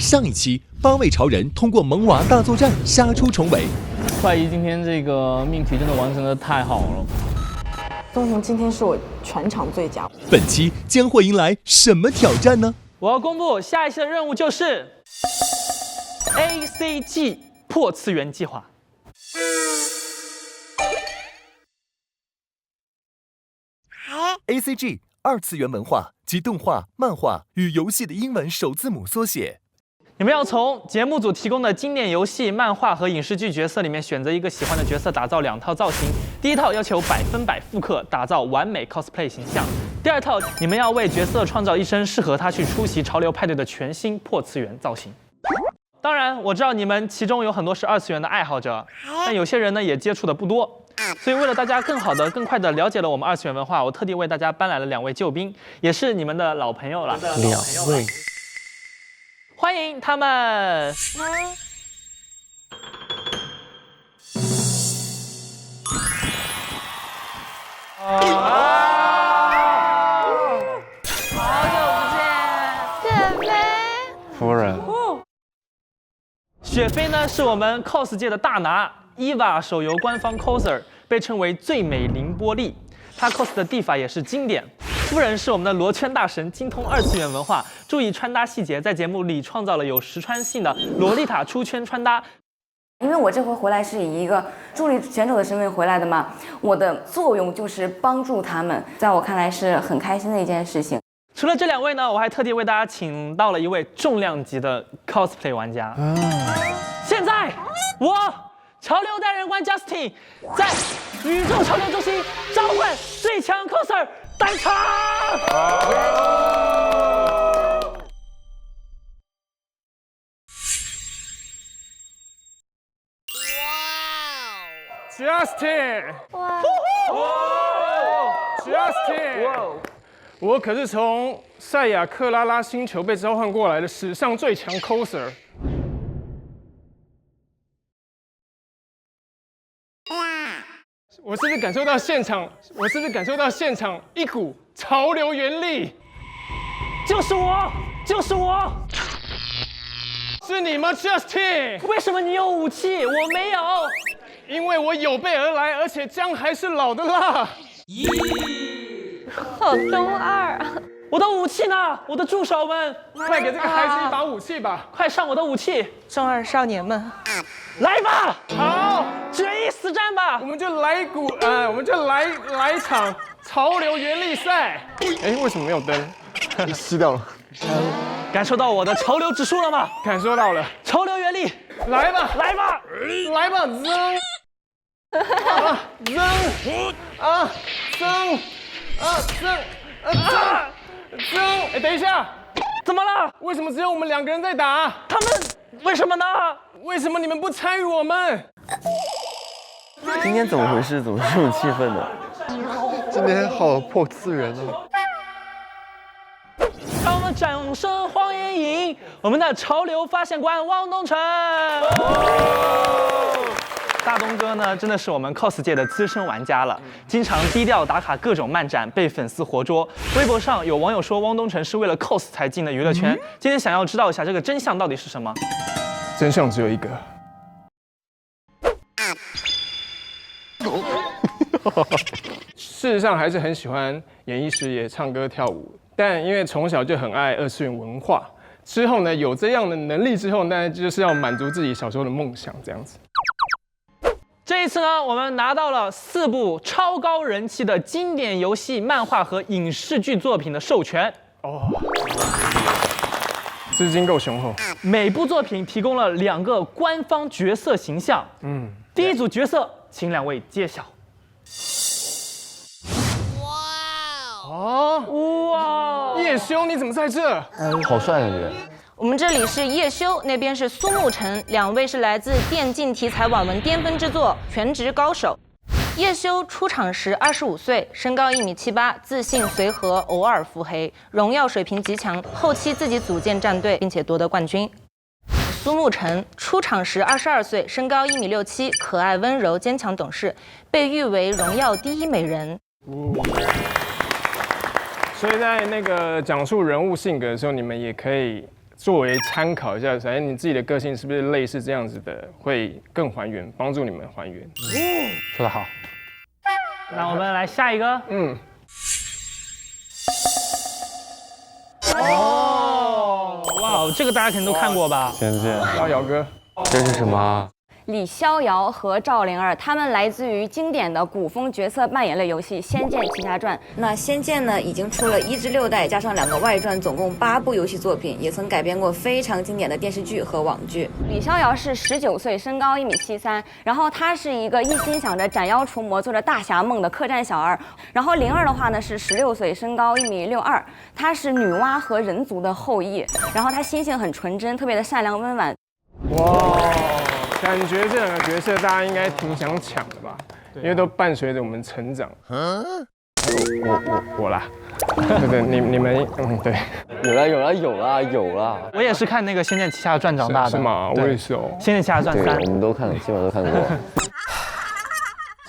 上一期8位潮人通过萌娃大作战杀出重围。怀疑今天这个命题真的完成的太好了。宗雄今天是我全场最佳。本期将会迎来什么挑战呢？我要公布下一期的任务就是 ACG 破次元计划。ACG 二次元文化及动画、漫画与游戏的英文首字母缩写。你们要从节目组提供的经典游戏、漫画和影视剧角色里面选择一个喜欢的角色，打造2套造型。第一套要求100%复刻，打造完美 cosplay 形象。第二套，你们要为角色创造一身适合他去出席潮流派对的全新破次元造型。当然，我知道你们其中有很多是2次元的爱好者，但有些人呢也接触的不多。所以为了大家更好的、更快的了解了我们2次元文化，我特地为大家搬来了2位救兵，也是你们的老朋友了。2位，欢迎他们。夫人，雪菲呢是我们 cos 界的大拿，EVA 手游官方 coser， 被称为最美凌波丽。她 cos 的地法也是经典。夫人是我们的罗圈大神，精通2次元文化，注意穿搭细节，在节目里创造了有实穿性的洛丽塔出圈穿搭。因为我这回回来是以一个助力选手的身份回来的嘛，我的作用就是帮助他们，在我看来是很开心的一件事情。除了这2位呢，我还特地为大家请到了一位重量级的 cosplay 玩家。现在，我潮流代言官 Justin 在宇宙潮流中心召唤最强 coser 登场。Justin， 哇 Justin， 我可是从赛亚克拉拉星球被召唤过来的史上最强 coser。我是不是感受到现场一股潮流原力？就是我，是你吗 ，Justin？ 为什么你有武器，我没有？因为我有备而来，而且姜还是老的辣。好中二啊！我的武器呢？我的助手们，快给这个孩子一把武器吧！快上我的武器！中二少年们，来吧！好，决一死战吧！我们就来一场潮流原力赛。哎，为什么没有灯？熄掉了。感受到我的潮流指数了吗？感受到了。潮流原力，来吧，来吧，来吧，扔！扔！哎，等一下，怎么了？为什么只有我们2个人在打？他们为什么呢？为什么你们不参与我们？今天怎么回事？怎么这种气氛呢？今天好破次元哦！让我们掌声欢迎我们的潮流发现官汪东城。大东哥呢，真的是我们 cos 界的资深玩家了，经常低调打卡各种漫展，被粉丝活捉。微博上有网友说汪东城是为了 cos 才进的娱乐圈。今天想要知道一下这个真相到底是什么？真相只有一个。事实上还是很喜欢演艺事业、唱歌跳舞，但因为从小就很爱2次元文化，之后呢有这样的能力之后，那就是要满足自己小时候的梦想，这样子。这一次呢，我们拿到了4部超高人气的经典游戏、漫画和影视剧作品的授权。哦，资金够雄厚。每部作品提供了2个官方角色形象。第一组角色，请2位揭晓。哇！叶修，你怎么在这？好帅的人。我们这里是叶修，那边是苏沐橙，2位是来自电竞题材网文巅峰之作，全职高手。叶修出场时25岁，身高1.78米，自信随和，偶尔腹黑，荣耀水平极强，后期自己组建战队，并且夺得冠军。苏沐橙出场时22岁，身高1.67米，可爱温柔，坚强懂事，被誉为荣耀第1美人。所以在那个讲述人物性格的时候，你们也可以作为参考一下，反正你自己的个性是不是类似这样子的，会更还原，帮助你们还原。说得好。那我们来下一个。哦，哇，这个大家肯定都看过吧？仙剑，逍遥哥，这是什么？李逍遥和赵灵儿，他们来自于经典的古风角色扮演类游戏《仙剑奇侠传》。那《仙剑》呢，已经出了1至6代，加上2个外传，总共8部游戏作品，也曾改编过非常经典的电视剧和网剧。李逍遥是19岁，身高1.73米，然后他是一个一心想着斩妖除魔、做着大侠梦的客栈小二。然后灵儿的话呢是16岁，身高1.62米，她是女娲和人族的后裔。然后她心性很纯真，特别的善良温婉。哇！感觉这2个角色大家应该挺想抢的吧？因为都伴随着我们成长。我啦，对，你们对，有啦。我也是看那个《仙剑奇侠传》长大的。是吗？我也是哦。《仙剑奇侠传3》。我们都看了，基本上都看过。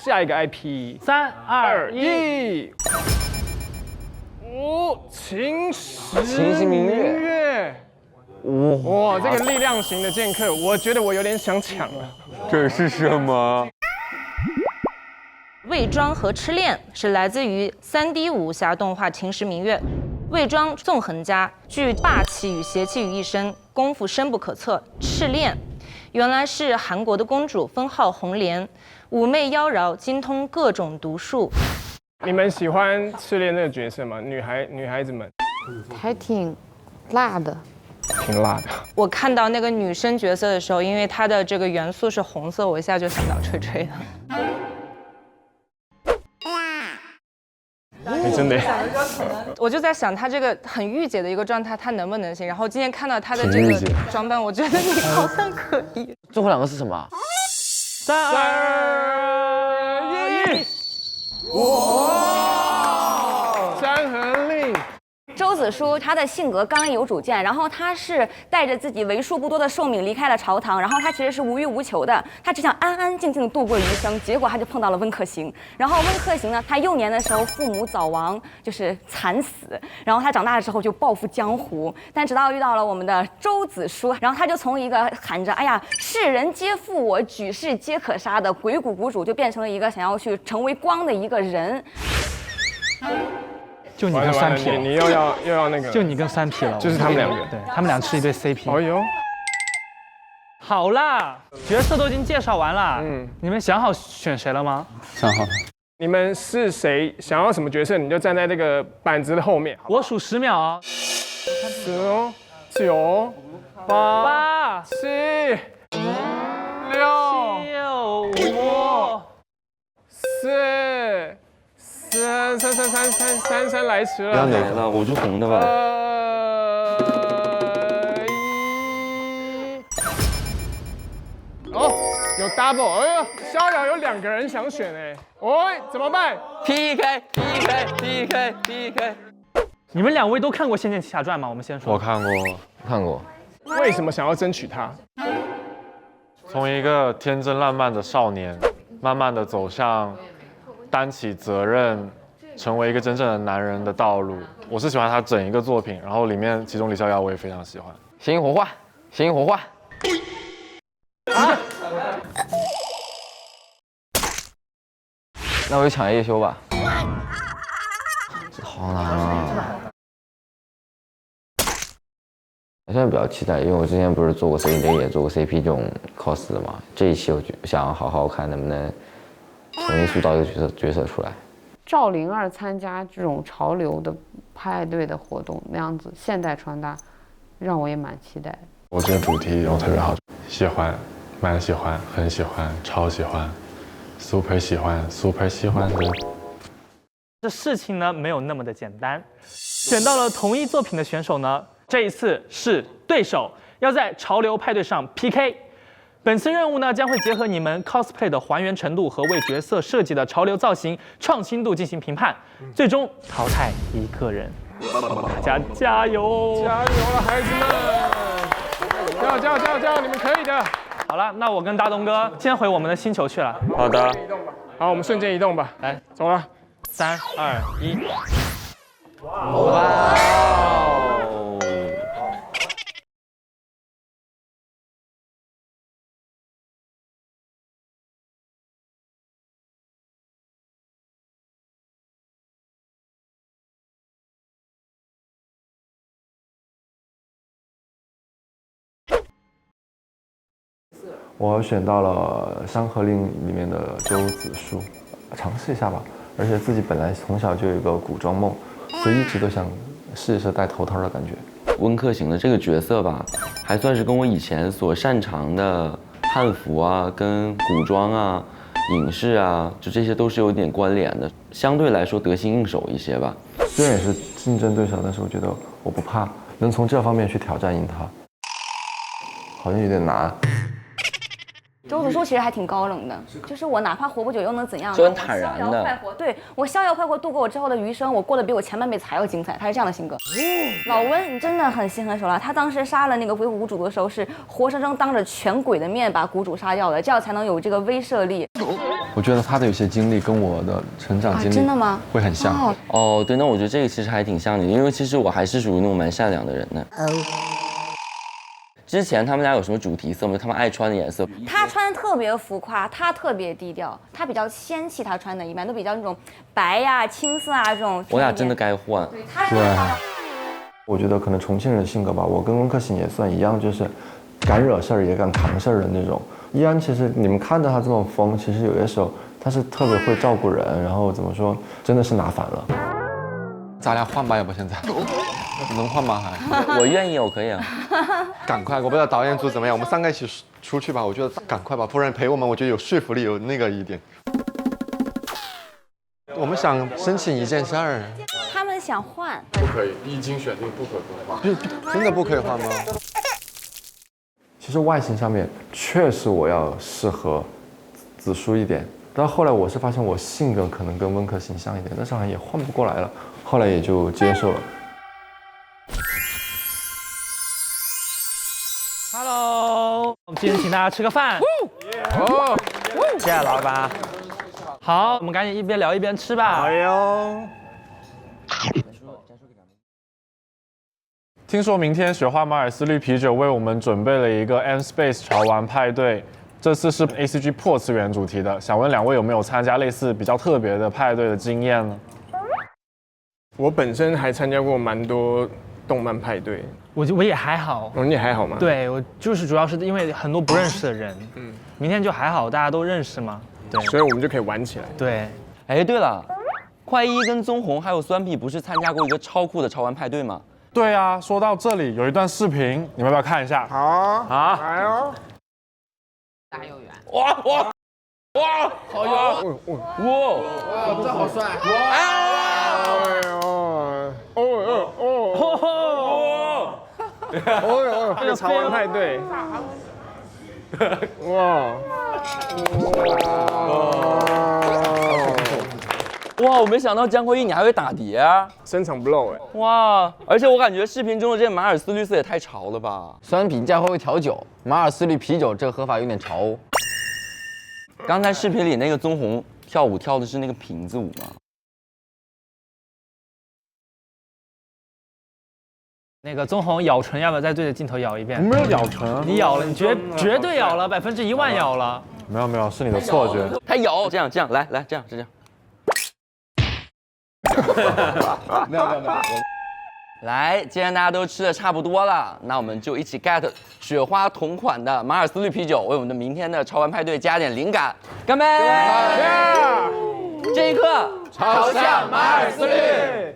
下一个 IP， 3、2、1。秦时明月。哇，这个力量型的剑客，我觉得我有点想抢了。这是什么？魏庄和赤练是来自于3D 武侠动画《秦时明月》。魏庄纵横家，聚霸气与邪气于一身，功夫深不可测。赤练原来是韩国的公主，封号红莲，妩媚妖娆，精通各种毒术。你们喜欢赤练那个角色吗？女孩子们还挺辣的。挺辣的。我看到那个女生角色的时候，因为她的这个元素是红色，我一下就想到吹吹了。真的。我就在想，她这个很御姐的一个状态，她能不能行？然后今天看到她的这个装扮，我觉得你好像可以。最后2个是什么？3、2、1。哇！山河令。周子舒他的性格刚毅有主见，然后他是带着自己为数不多的寿命离开了朝堂，然后他其实是无欲无求的，他只想安安静静的度过余生，结果他就碰到了温客行，然后温客行呢，他幼年的时候父母早亡，就是惨死，然后他长大的时候就报复江湖，但直到遇到了我们的周子舒，然后他就从一个喊着哎呀世人皆负我，举世皆可杀的鬼谷谷主，就变成了一个想要去成为光的一个人。就你跟3P 了，你又要那个，就你跟3P 了，就是他们2个，对他们俩是一对 CP。哦呦，好啦，角色都已经介绍完了，你们想好选谁了吗？想好了。你们是谁？想要什么角色，你就站在这个板子的后面。我数10秒啊，10、9、8、7、6、5、4。三来迟了。要哪个呢？我就红的吧。哦，有 double， 哎呦，逍遥有2个人想选哎，喂，怎么办 ？PK。你们2位都看过《仙剑奇侠传》吗？我们先说。我看过。为什么想要争取他？从一个天真烂漫的少年，慢慢的走向担起责任，成为一个真正的男人的道路。我是喜欢他整一个作品，然后里面其中李逍遥我也非常喜欢。行火化。啊！那我就抢叶修吧。这好难啊！我现在比较期待，因为我之前不是做过 CJ 也做过 CP 这种 cos 的嘛。这一期我就想好好看能不能重新塑造一个角色出来。赵灵儿参加这种潮流的派对的活动，那样子现代穿搭，让我也蛮期待的。我觉得主题用特别好，喜欢，蛮喜欢，很喜欢，超喜欢 ，super 喜欢的。这事情呢没有那么的简单，选到了同一作品的选手呢，这一次是对手，要在潮流派对上 PK。本次任务呢将会结合你们 cosplay 的还原程度和为角色设计的潮流造型创新度进行评判，最终淘汰1个人。大家加油！加油了，孩子们！加油！你们可以的。好了，那我跟大东哥先回我们的星球去了。好的。好，我们瞬间移动吧。来，走了。3、2、1。哇！我选到了《山河令》里面的周子舒，尝试一下吧。而且自己本来从小就有一个古装梦，所以一直都想试一试戴头套的感觉。温客行的这个角色吧，还算是跟我以前所擅长的汉服啊、跟古装啊、影视啊，就这些都是有点关联的，相对来说得心应手一些吧。虽然也是竞争对手，但是我觉得我不怕，能从这方面去挑战赢他，好像有点难。周子舒其实还挺高冷的，就是我哪怕活不久又能怎样？就很坦然的，逍遥快活。对，我逍遥快活度过我之后的余生，我过得比我前半辈子还要精彩。他是这样的性格。老温，你真的很心狠手辣。他当时杀了那个鬼谷主的时候，是活生生当着全鬼的面把谷主杀掉的，这样才能有这个威慑力。我觉得他的有些经历跟我的成长经历真的吗？会很像。哦，对，那我觉得这个其实还挺像你的，因为其实我还是属于那种蛮善良的人的。之前他们俩有什么主题色吗？他们爱穿的颜色？他穿的特别浮夸，他特别低调，他比较仙气，他穿的一般都比较那种白呀、青色啊这种。我俩真的该换。对，他我觉得可能重庆人的性格吧，我跟温客行也算一样，就是敢惹事儿也敢扛事儿的那种。依安其实你们看到他这么疯，其实有些时候他是特别会照顾人，然后怎么说，真的是拿反了。咱俩换吧，要不现在能换吗？还我愿意，我可以啊。赶快，我不知道导演组怎么样，我们3个一起出去吧。我觉得赶快吧，不然陪我们，我觉得有说服力，有那个一点。我们想申请一件事儿，他们想换，不可以，一经选定不可更换。真的不可以换吗？其实外形上面确实我要适合子舒一点，但后来我是发现我性格可能跟温客行像一点，但是好像也换不过来了，后来也就接受了。Hello， 我们今天请大家吃个饭。哦，谢谢老板。好，我们赶紧一边聊一边吃吧。好哟。听说明天雪花马尔斯绿啤酒为我们准备了一个 M Space 潮玩派对，这次是 ACG 破次元主题的，想问2位有没有参加类似比较特别的派对的经验呢？我本身还参加过蛮多动漫派对，我也还好。哦，你也还好吗？对，我就是主要是因为很多不认识的人，明天就还好，大家都认识嘛。对，所以我们就可以玩起来。对。哎，对了，快一跟宗红还有酸皮不是参加过一个超酷的潮玩派对吗？对啊，说到这里有一段视频，你们要不要看一下？好啊，来哦。大又圆。哇，好油！哇，这好帅！这个潮玩派对，哇！哇，我没想到江辉一你还会打碟啊！深藏不露哎！哇，而且我感觉视频中的这个马尔斯绿色也太潮了吧！酸啤加会调酒，马尔斯绿啤酒这个喝法有点潮哦。刚才视频里那个宗红跳舞跳的是那个瓶子舞吗？那个宗红咬唇，要不要再对着镜头咬一遍？没有咬唇，你咬了，你绝对咬了，100%咬了。没有，是你的错觉。他咬，这样，来，这样。没有。来，既然大家都吃的差不多了，那我们就一起 get 雪花同款的马尔斯绿啤酒，为我们的明天的潮玩派对加点灵感。干杯！这一刻，朝向马尔斯绿。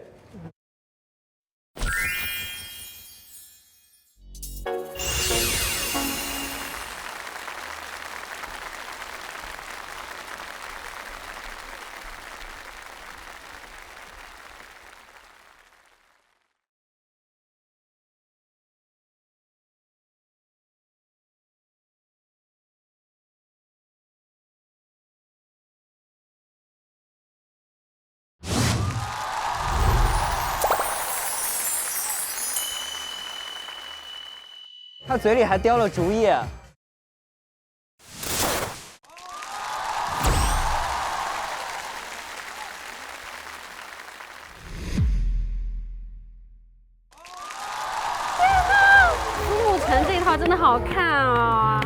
他嘴里还叼了竹叶。苏沐橙这一套真的好看啊！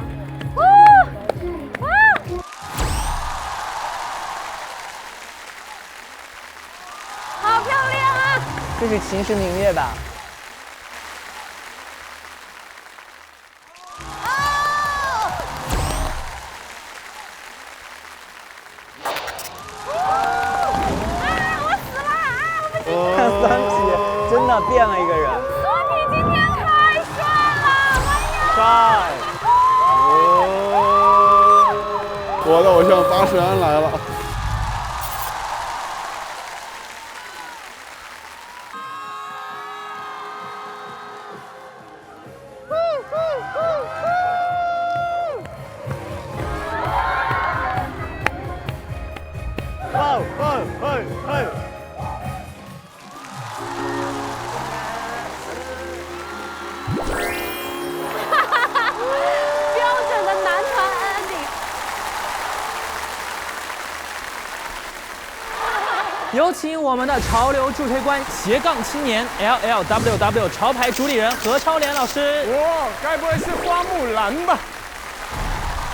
好漂亮啊！这是秦时明月吧？帅！我的偶像巴士安来了。标准的男团 ending。有请我们的潮流助推官斜杠青年 LLWW 潮牌主理人何超莲老师。哇，该不会是花木兰吧？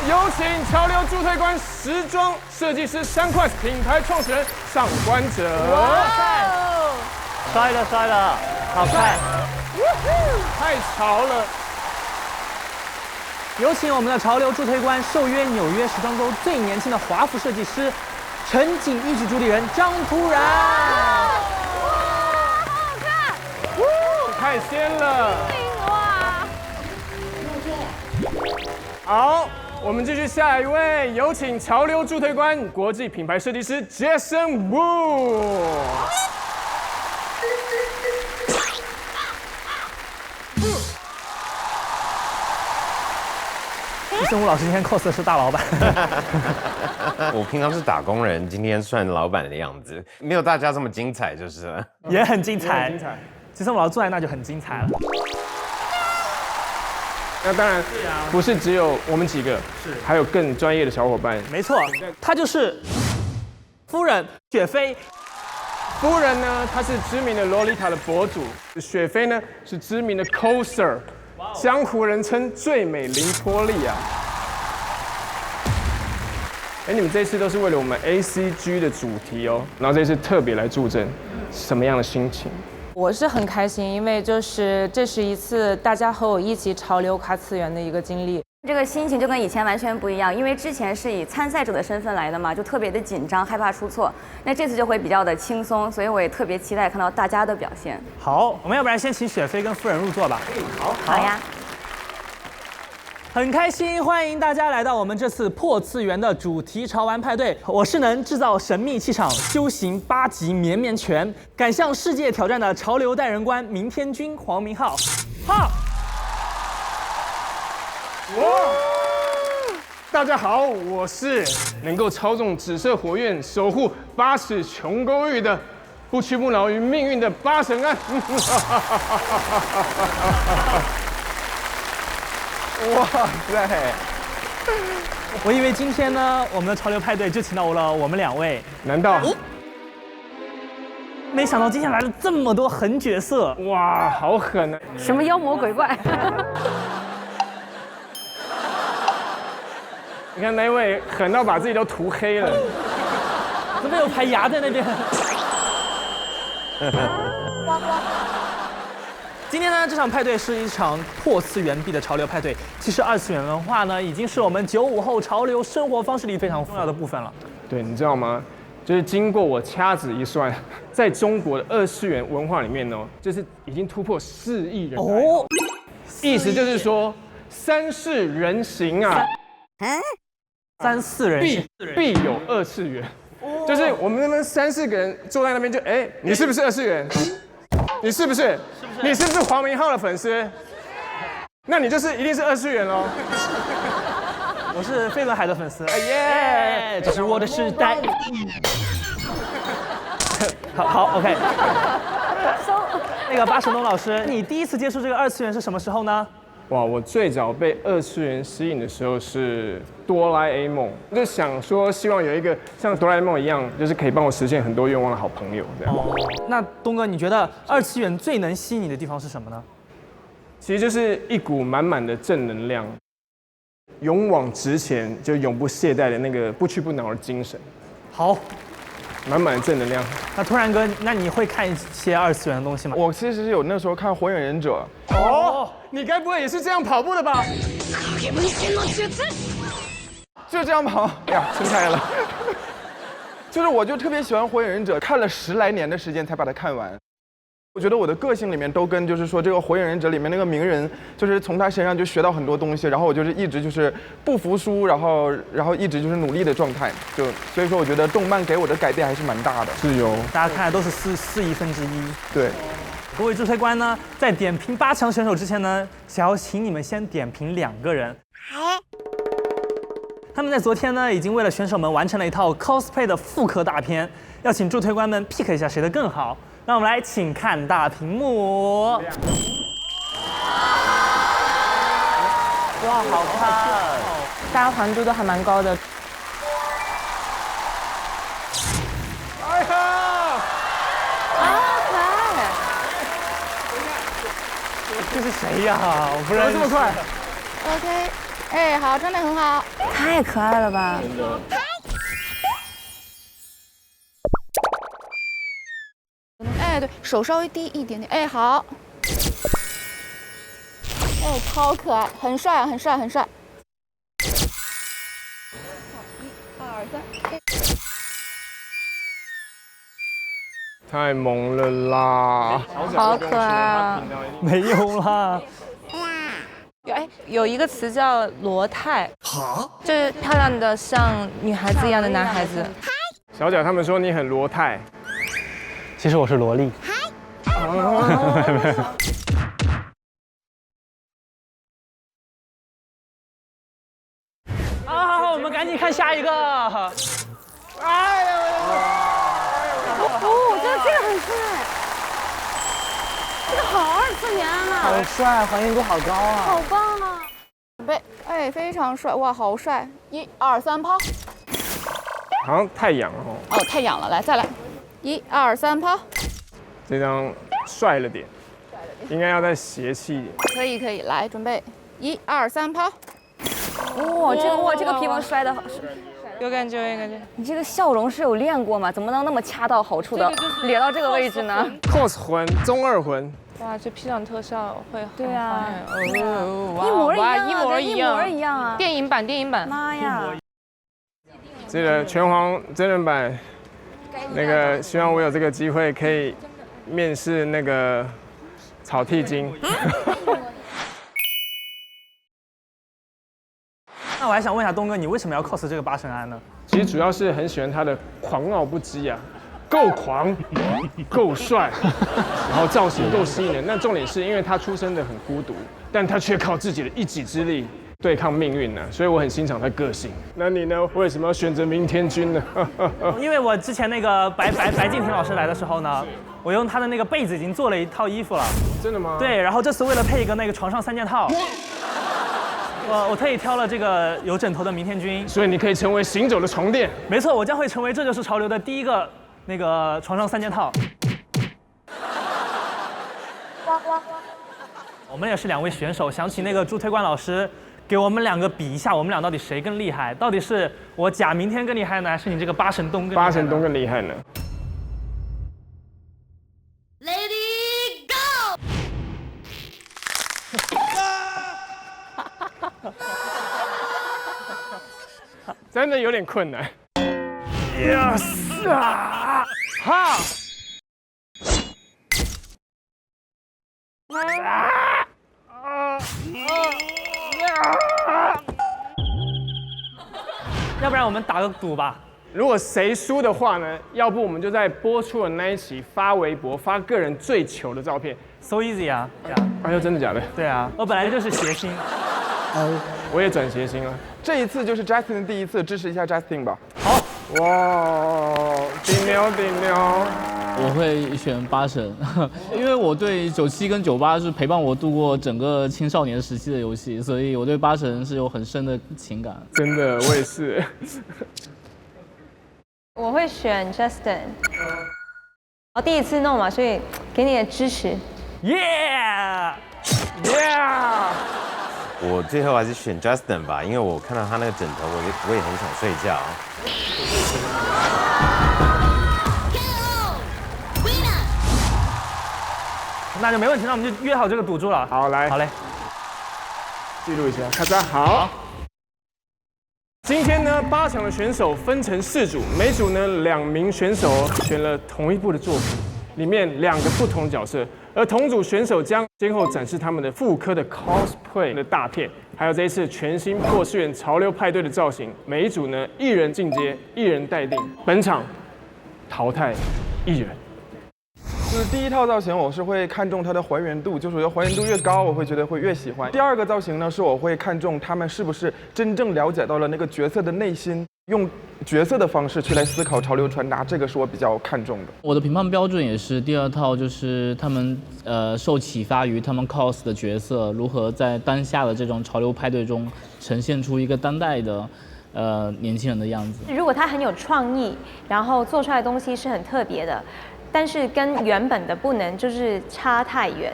有请潮流助推官、时装设计师Sunquest品牌创始人上官哲。帅了帅了，好看！太潮了！有请我们的潮流助推官，受约纽约时装周最年轻的华服设计师，陈景一举主理人张突然。太仙了！哇！好，我们继续下一位，有请潮流助推官、国际品牌设计师 Jason Wu。Jason Wu老师今天 cos 的是大老板。我平常是打工人，今天算老板的样子，没有大家这么精彩就是了。也很精彩。Jason Wu老师坐在那就很精彩了。那当然，不是只有我们几个，还有更专业的小伙伴。没错，他就是夫人雪菲。夫人呢，她是知名的洛丽塔的博主；雪菲呢，是知名的 coser， 江湖人称最美零脱力啊。你们这次都是为了我们 ACG 的主题哦，然后这次特别来助阵，什么样的心情？我是很开心，因为这是一次大家和我一起潮流跨次元的一个经历。这个心情就跟以前完全不一样，因为之前是以参赛者的身份来的嘛，就特别的紧张，害怕出错。那这次就会比较的轻松，所以我也特别期待看到大家的表现。好，我们要不然先请雪菲跟夫人入座吧。好呀。很开心，欢迎大家来到我们这次破次元的主题潮玩派对。我是能制造神秘气场、修行8级绵绵拳、敢向世界挑战的潮流带人官明天君黄明昊。好。大家好，我是能够操纵紫色火焰、守护8尺琼勾玉的不屈不挠于命运的8神庵。哇塞！我以为今天呢，我们的潮流派对就请到了我们2位，难道？没想到今天来了这么多狠角色，哇，好狠啊！什么妖魔鬼怪？你看那位狠到把自己都涂黑了，怎么有排牙在那边？今天呢，这场派对是一场破次元壁的潮流派对。其实2次元文化呢，已经是我们95后潮流生活方式里非常重要的部分了。对，你知道吗？就是经过我掐指一算，在中国的2次元文化里面呢，就是已经突破4亿人哦，意思就是说3世人形啊，3、4人必有2次元，就是我们那边3、4个人坐在那边就你是不是2次元？你是不是？你是不是黄明昊的粉丝？那你就是一定是2次元喽。我是飞轮海的粉丝。耶，这是我的时代。好 ，OK。那个巴神东老师，你第一次接触这个2次元是什么时候呢？哇，我最早被2次元吸引的时候是哆啦 A 梦，就想说希望有一个像哆啦 A 梦一样，就是可以帮我实现很多愿望的好朋友这样。那东哥，你觉得2次元最能吸引你的地方是什么呢？其实就是一股满满的正能量，勇往直前，就永不懈怠的那个不屈不挠的精神。好。满满的正能量。那突然哥，那你会看一些2次元的东西吗？我其实有那时候看《火影忍者》。哦，你该不会也是这样跑步的吧？就这样跑，哎呀，撑开了。就是我就特别喜欢《火影忍者》，看了10来年的时间才把它看完。我觉得我的个性里面都跟就是说这个《火影忍者》里面那个鸣人，就是从他身上就学到很多东西，然后我就是一直就是不服输，然后一直就是努力的状态，所以说我觉得动漫给我的改变还是蛮大的。是有，大家看来都是4亿分之一。对。各位助推官呢，在点评8强选手之前呢，想要请你们先点评2个人。他们在昨天呢，已经为了选手们完成了一套 cosplay 的复刻大片，要请助推官们 pick 一下谁的更好。让我们来请看大屏幕。哇，好看！大家还原度都还蛮高的。哎呀！可爱！这是谁呀？我不认识。这么快 ？OK， 哎，好，真的很好。太可爱了吧！哎，对手稍微低一点点。哎，好。哎，超可爱，很帅，很帅，很帅。1、2、3。太萌了啦！好可爱啊！没有啦。有一个词叫罗态，就是漂亮的像女孩子一样的男孩子。小贾他们说你很罗态，其实我是萝莉。好，我们赶紧看下一个。哎呀！我觉得这个很帅，这个好2次元啊！好帅，还原度好高啊！好棒啊！准备，哎，非常帅，哇，好帅！1、2、3，抛。好像太痒了哦，太痒了，来再来，1、2、3，抛。这张帅了点，应该要再邪气一点。可以可以，来准备，1、2、3，抛。哇，这个皮毛摔的好，有感觉，有感觉。你这个笑容是有练过吗？怎么能那么恰到好处的咧到这个位置呢 ？cos 魂，中2魂。哇，这 P 场特效会很对啊，一模一样，一模一样啊！电影版。妈呀！这个拳皇真人版，那个希望我有这个机会可以面试那个草剃精。那我还想问一下东哥，你为什么要 cos 这个八神庵呢？其实主要是很喜欢他的狂傲不羁啊，够狂，够帅，然后造型够吸引人。那重点是因为他出生的很孤独，但他却靠自己的一己之力对抗命运呢，所以我很欣赏他个性。那你呢？为什么要选择明天君呢？因为我之前那个白敬亭老师来的时候呢，我用他的那个被子已经做了一套衣服了。真的吗？对，然后这次为了配一个那个床上3件套。我特意挑了这个有枕头的明天君，所以你可以成为行走的床垫。没错，我将会成为这就是潮流的第一个那个床上3件套。我们也是2位选手，想请那个助推官老师给我们2个比一下，我们俩到底谁更厉害？到底是我假明天更厉害呢，还是你这个八神东更厉害呢？八神东更厉害呢？真的有点困难。Yes 啊！哈！要不然我们打个赌吧。如果谁输的话呢，要不我们就在播出的那一期发微博，发个人最糗的照片。So easy 啊！哎呦，真的假的？对啊，我本来就是谐星。我也转谐星了。这一次就是 Justin 的第一次，支持一下 Justin 吧。好，哇，顶牛！我会选八神，因为我对97跟98是陪伴我度过整个青少年时期的游戏，所以我对八神是有很深的情感。真的，我也是。我会选 Justin， 第一次弄嘛，所以给你的支持。Yeah！ 我最后还是选 Justin 吧，因为我看到他那个枕头，我也很想睡觉。那就没问题，那我们就约好这个赌注了。好，来，好嘞，记录一下，咔嚓，好。今天呢，8强的选手分成4组，每组呢2名选手选了同一部的作品。里面2个不同角色，而同组选手将先后展示他们的复刻的 cosplay 的大片，还有这一次全新破次元潮流派对的造型。每一组呢，1人进阶，1人待定。本场淘汰1人。就是第一套造型，我是会看重它的还原度，就是我觉得还原度越高，我会觉得会越喜欢。第2个造型呢，是我会看重他们是不是真正了解到了那个角色的内心，用角色的方式去来思考潮流穿搭，这个是我比较看重的。我的评判标准也是第2套，就是他们受启发于他们 cos 的角色，如何在当下的这种潮流派对中呈现出一个当代的年轻人的样子。如果他很有创意，然后做出来的东西是很特别的。但是跟原本的不能就是差太远。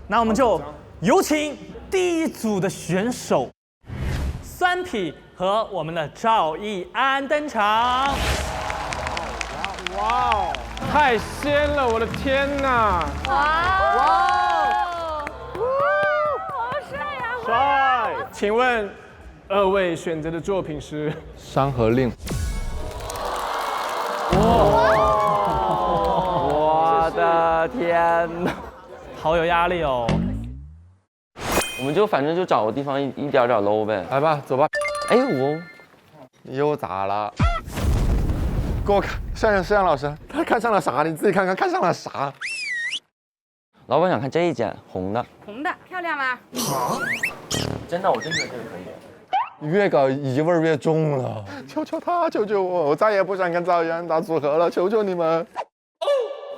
那我们就有请第1组的选手酸皮和我们的赵奕安登场。哇哦，太仙了！我的天哪！哇，好帅呀！帅！请问2位选择的作品是《山河令》。我的天哪，好有压力哦！我们就反正就找个地方一点点搂呗。来吧，走吧。哎，我你又咋了？给我看，摄像老师，他看上了啥？你自己看看，看上了啥？老板想看这一件红的。红的漂亮吗？真的，我真觉得这个可以。越搞疑味越重了，求求他，求求我，我再也不想跟赵阳打组合了，求求你们！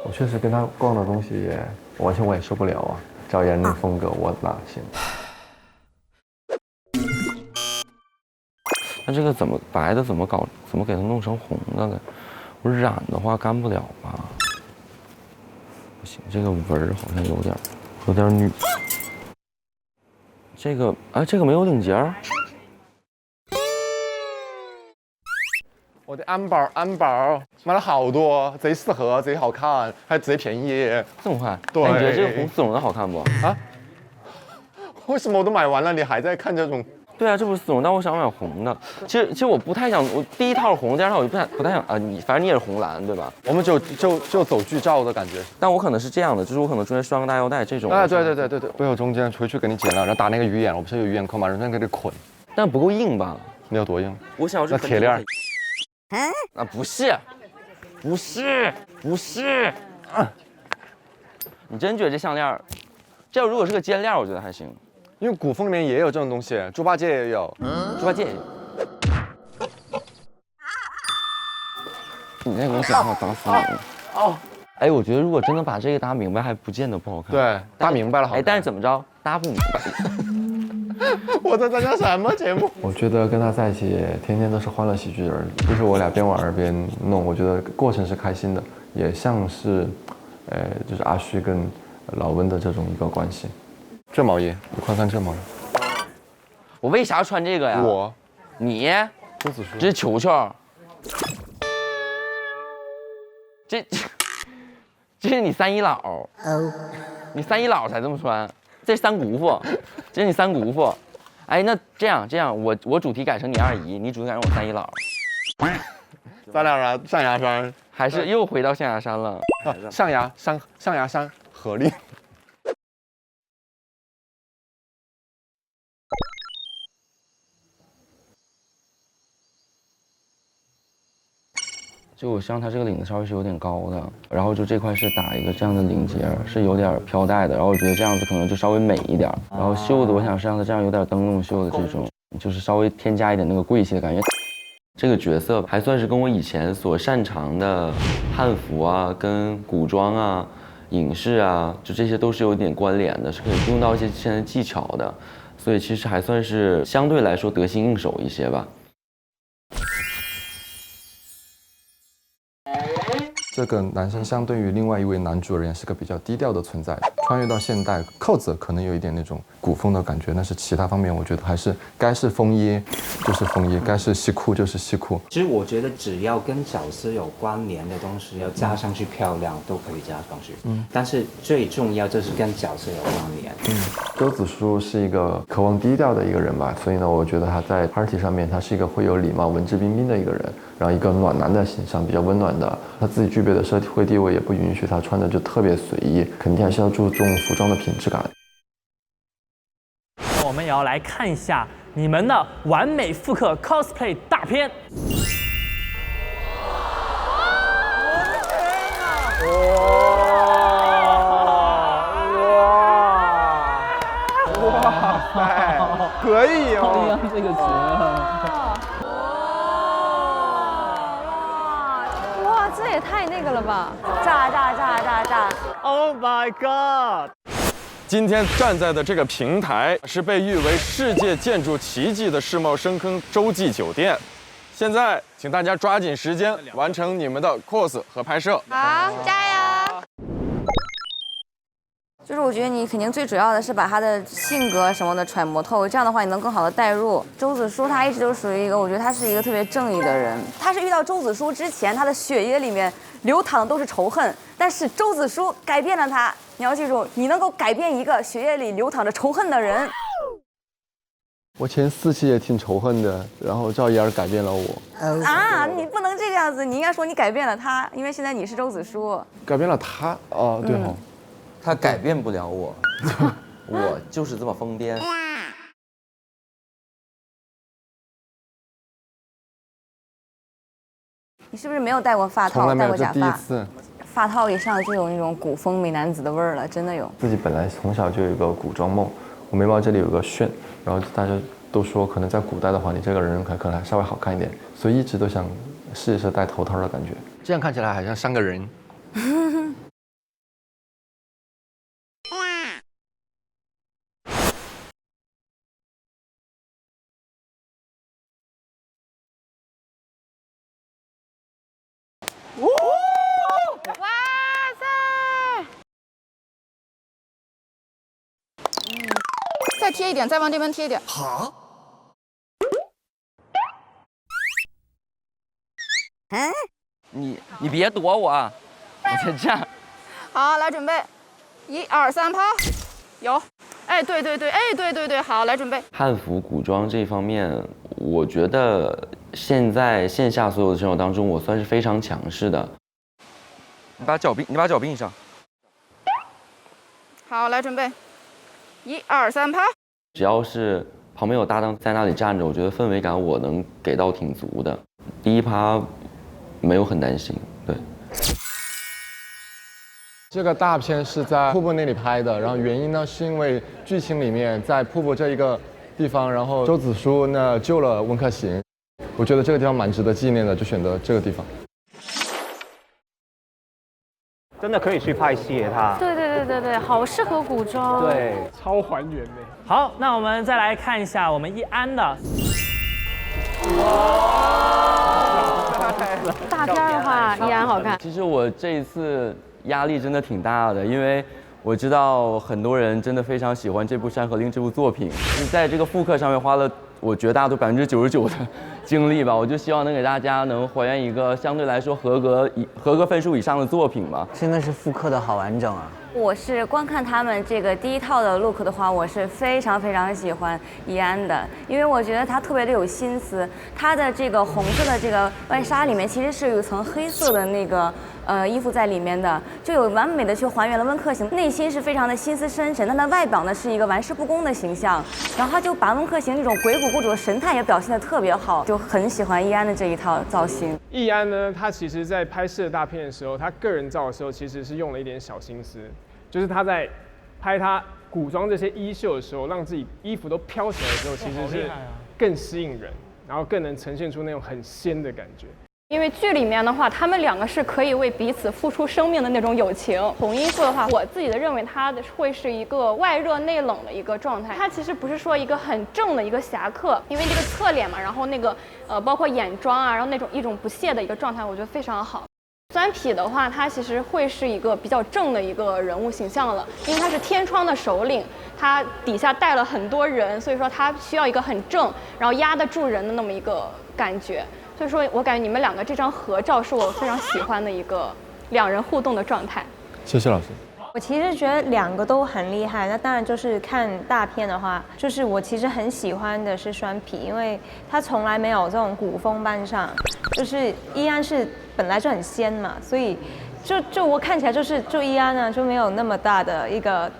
我确实跟他逛的东西也完全我也受不了啊，赵岩那风格我哪行？那这个怎么白的怎么搞？怎么给它弄成红的了？我染的话干不了吧？不行，这个纹儿好像有点女。这个这个没有领结儿。我的安保买了好多，贼适合，贼好看，还贼便宜。这么快？对。你觉得这个红丝绒的好看不？啊？为什么我都买完了，你还在看这种？对啊，这不是丝绒，但我想买红的。其实我不太想，我第1套红，第2套我就不太想啊。反正你也是红蓝对吧？我们就走剧照的感觉。但我可能是这样的，就是我可能中间拴个大腰带这种。啊，对，不要中间回去给你剪了，然后打那个鱼眼，我不是有鱼眼扣吗？然后给你捆。但不够硬吧？你要多硬？我想要是那铁链。啊，不是，你真觉得这项链，这如果是个尖链，我觉得还行，因为古风里面也有这种东西，猪八戒也有，猪八戒也有。你再给我讲话打死你！哦，哎，我觉得如果真的把这个搭明白，还不见得不好看。对，搭明白了好看。哎，但是怎么着，搭不明白。我在参加什么节目？我觉得跟他在一起，天天都是欢乐喜剧人，就是我俩边玩边弄，我觉得过程是开心的，也像是，就是阿虚跟老温的这种一个关系。这毛衣，你快看这毛衣。我为啥要穿这个呀？你，这是球球。这是你3姨姥，你3姨姥才这么穿。这是3姑父，这是你3姑父。哎，那这样，我主题改成你2姨，你主题改成我3姨姥。咱俩人象牙山，还是又回到象牙山了？象牙山合力。就我希望它这个领子稍微是有点高的，然后就这块是打一个这样的领结，是有点飘带的，然后我觉得这样子可能就稍微美一点。然后袖子我想是让它这样有点灯笼袖的这种，就是稍微添加一点那个贵气的感觉。这个角色还算是跟我以前所擅长的汉服啊、跟古装啊、影视啊，就这些都是有点关联的，是可以用到一些现在技巧的，所以其实还算是相对来说得心应手一些吧。这个男生相对于另外一位男主而言是个比较低调的存在，穿越到现代，扣子可能有一点那种古风的感觉，但是其他方面我觉得还是该是风衣就是风衣，该是西裤就是西裤。其实我觉得只要跟角色有关联的东西，要加上去漂亮都可以加上去。但是最重要就是跟角色有关联。周子舒是一个渴望低调的一个人吧，所以呢，我觉得他在 party 上面他是一个会有礼貌、文质彬彬的一个人，然后一个暖男的形象，比较温暖的，他自己具备别的社会地位也不允许他穿的就特别随意，肯定还是要注重服装的品质感。我们也要来看一下你们的完美复刻 cosplay 大片。哇塞，可以哦！这个哇，这也太那个了吧！炸 ！Oh my god！ 今天站在的这个平台是被誉为世界建筑奇迹的世贸深坑洲际酒店。现在，请大家抓紧时间完成你们的 cos 和拍摄。好，加油！就是我觉得你肯定最主要的是把他的性格什么的揣摩透，这样的话你能更好的代入。周子舒他一直都属于一个，我觉得他是一个特别正义的人。他是遇到周子舒之前，他的血液里面流淌的都是仇恨，但是周子舒改变了他。你要记住，你能够改变一个血液里流淌着仇恨的人。我前4期也挺仇恨的，然后赵一儿改变了我。啊，你不能这个样子，你应该说你改变了他，因为现在你是周子舒。改变了他哦，对哦。他改变不了我，我就是这么疯癫。你是不是没有戴过发套？从来没有，戴过假发？这第一次。发套一上就有那种古风美男子的味儿了，真的有。自己本来从小就有一个古装梦，我眉毛这里有个旋，然后大家都说可能在古代的话，你这个人可能还稍微好看一点，所以一直都想试一试戴头套的感觉。这样看起来好像像个人。哇塞！再贴一点，再往这边贴一点。好。你别躲我啊！我先这样。好，来准备，1、2、3，跑。有。哎，对，哎，对，好，来准备。汉服古装这方面，我觉得现在线下所有的选手当中，我算是非常强势的。你把脚并上。好，来准备，1、2、3，跑。只要是旁边有搭档在那里站着，我觉得氛围感我能给到挺足的。第一趴没有很担心，对。这个大片是在瀑布那里拍的，然后原因呢是因为剧情里面在瀑布这一个地方，然后周子舒呢救了温客行，我觉得这个地方蛮值得纪念的，就选择这个地方。真的可以去拍戏他。对，好适合古装。对，超还原的。好，那我们再来看一下我们一安的。大片的话依然好看。其实我这一次压力真的挺大的，因为我知道很多人真的非常喜欢这部《山河令》这部作品，在这个复刻上面花了我绝大多99%的精力吧。我就希望能给大家能还原一个相对来说合格分数以上的作品吧。真的是复刻的好完整啊！我是观看他们这个第一套的 look 的话，我是非常喜欢怡安的，因为我觉得他特别的有心思。他的这个红色的这个外纱里面其实是有一层黑色的那个衣服在里面的，就有完美的去还原了温客行内心是非常的心思深沉，但他外表呢是一个玩世不恭的形象，然后他就把温客行那种鬼谷不主的神态也表现得特别好，就很喜欢怡安的这一套造型。易安呢，他其实在拍摄大片的时候，他个人照的时候其实是用了一点小心思，就是他在拍他古装这些衣袖的时候，让自己衣服都飘起来的时候，其实是更吸引人，然后更能呈现出那种很仙的感觉。因为剧里面的话，他们2个是可以为彼此付出生命的那种友情。红衣服的话，我自己的认为它会是一个外热内冷的一个状态。它其实不是说一个很正的一个侠客，因为这个侧脸嘛，然后那个包括眼妆啊，然后那种一种不屑的一个状态，我觉得非常好。酸痞的话，他其实会是一个比较正的一个人物形象了，因为他是天窗的首领，他底下带了很多人，所以说他需要一个很正，然后压得住人的那么一个感觉。所以说我感觉你们2个这张合照是我非常喜欢的一个2人互动的状态。谢谢老师。我其实觉得2个都很厉害，那当然就是看大片的话，就是我其实很喜欢的是酸痞，因为他从来没有这种古风扮上，就是依然是本来就很仙嘛，所以就我看起来就一安呢，就没有那么大的一个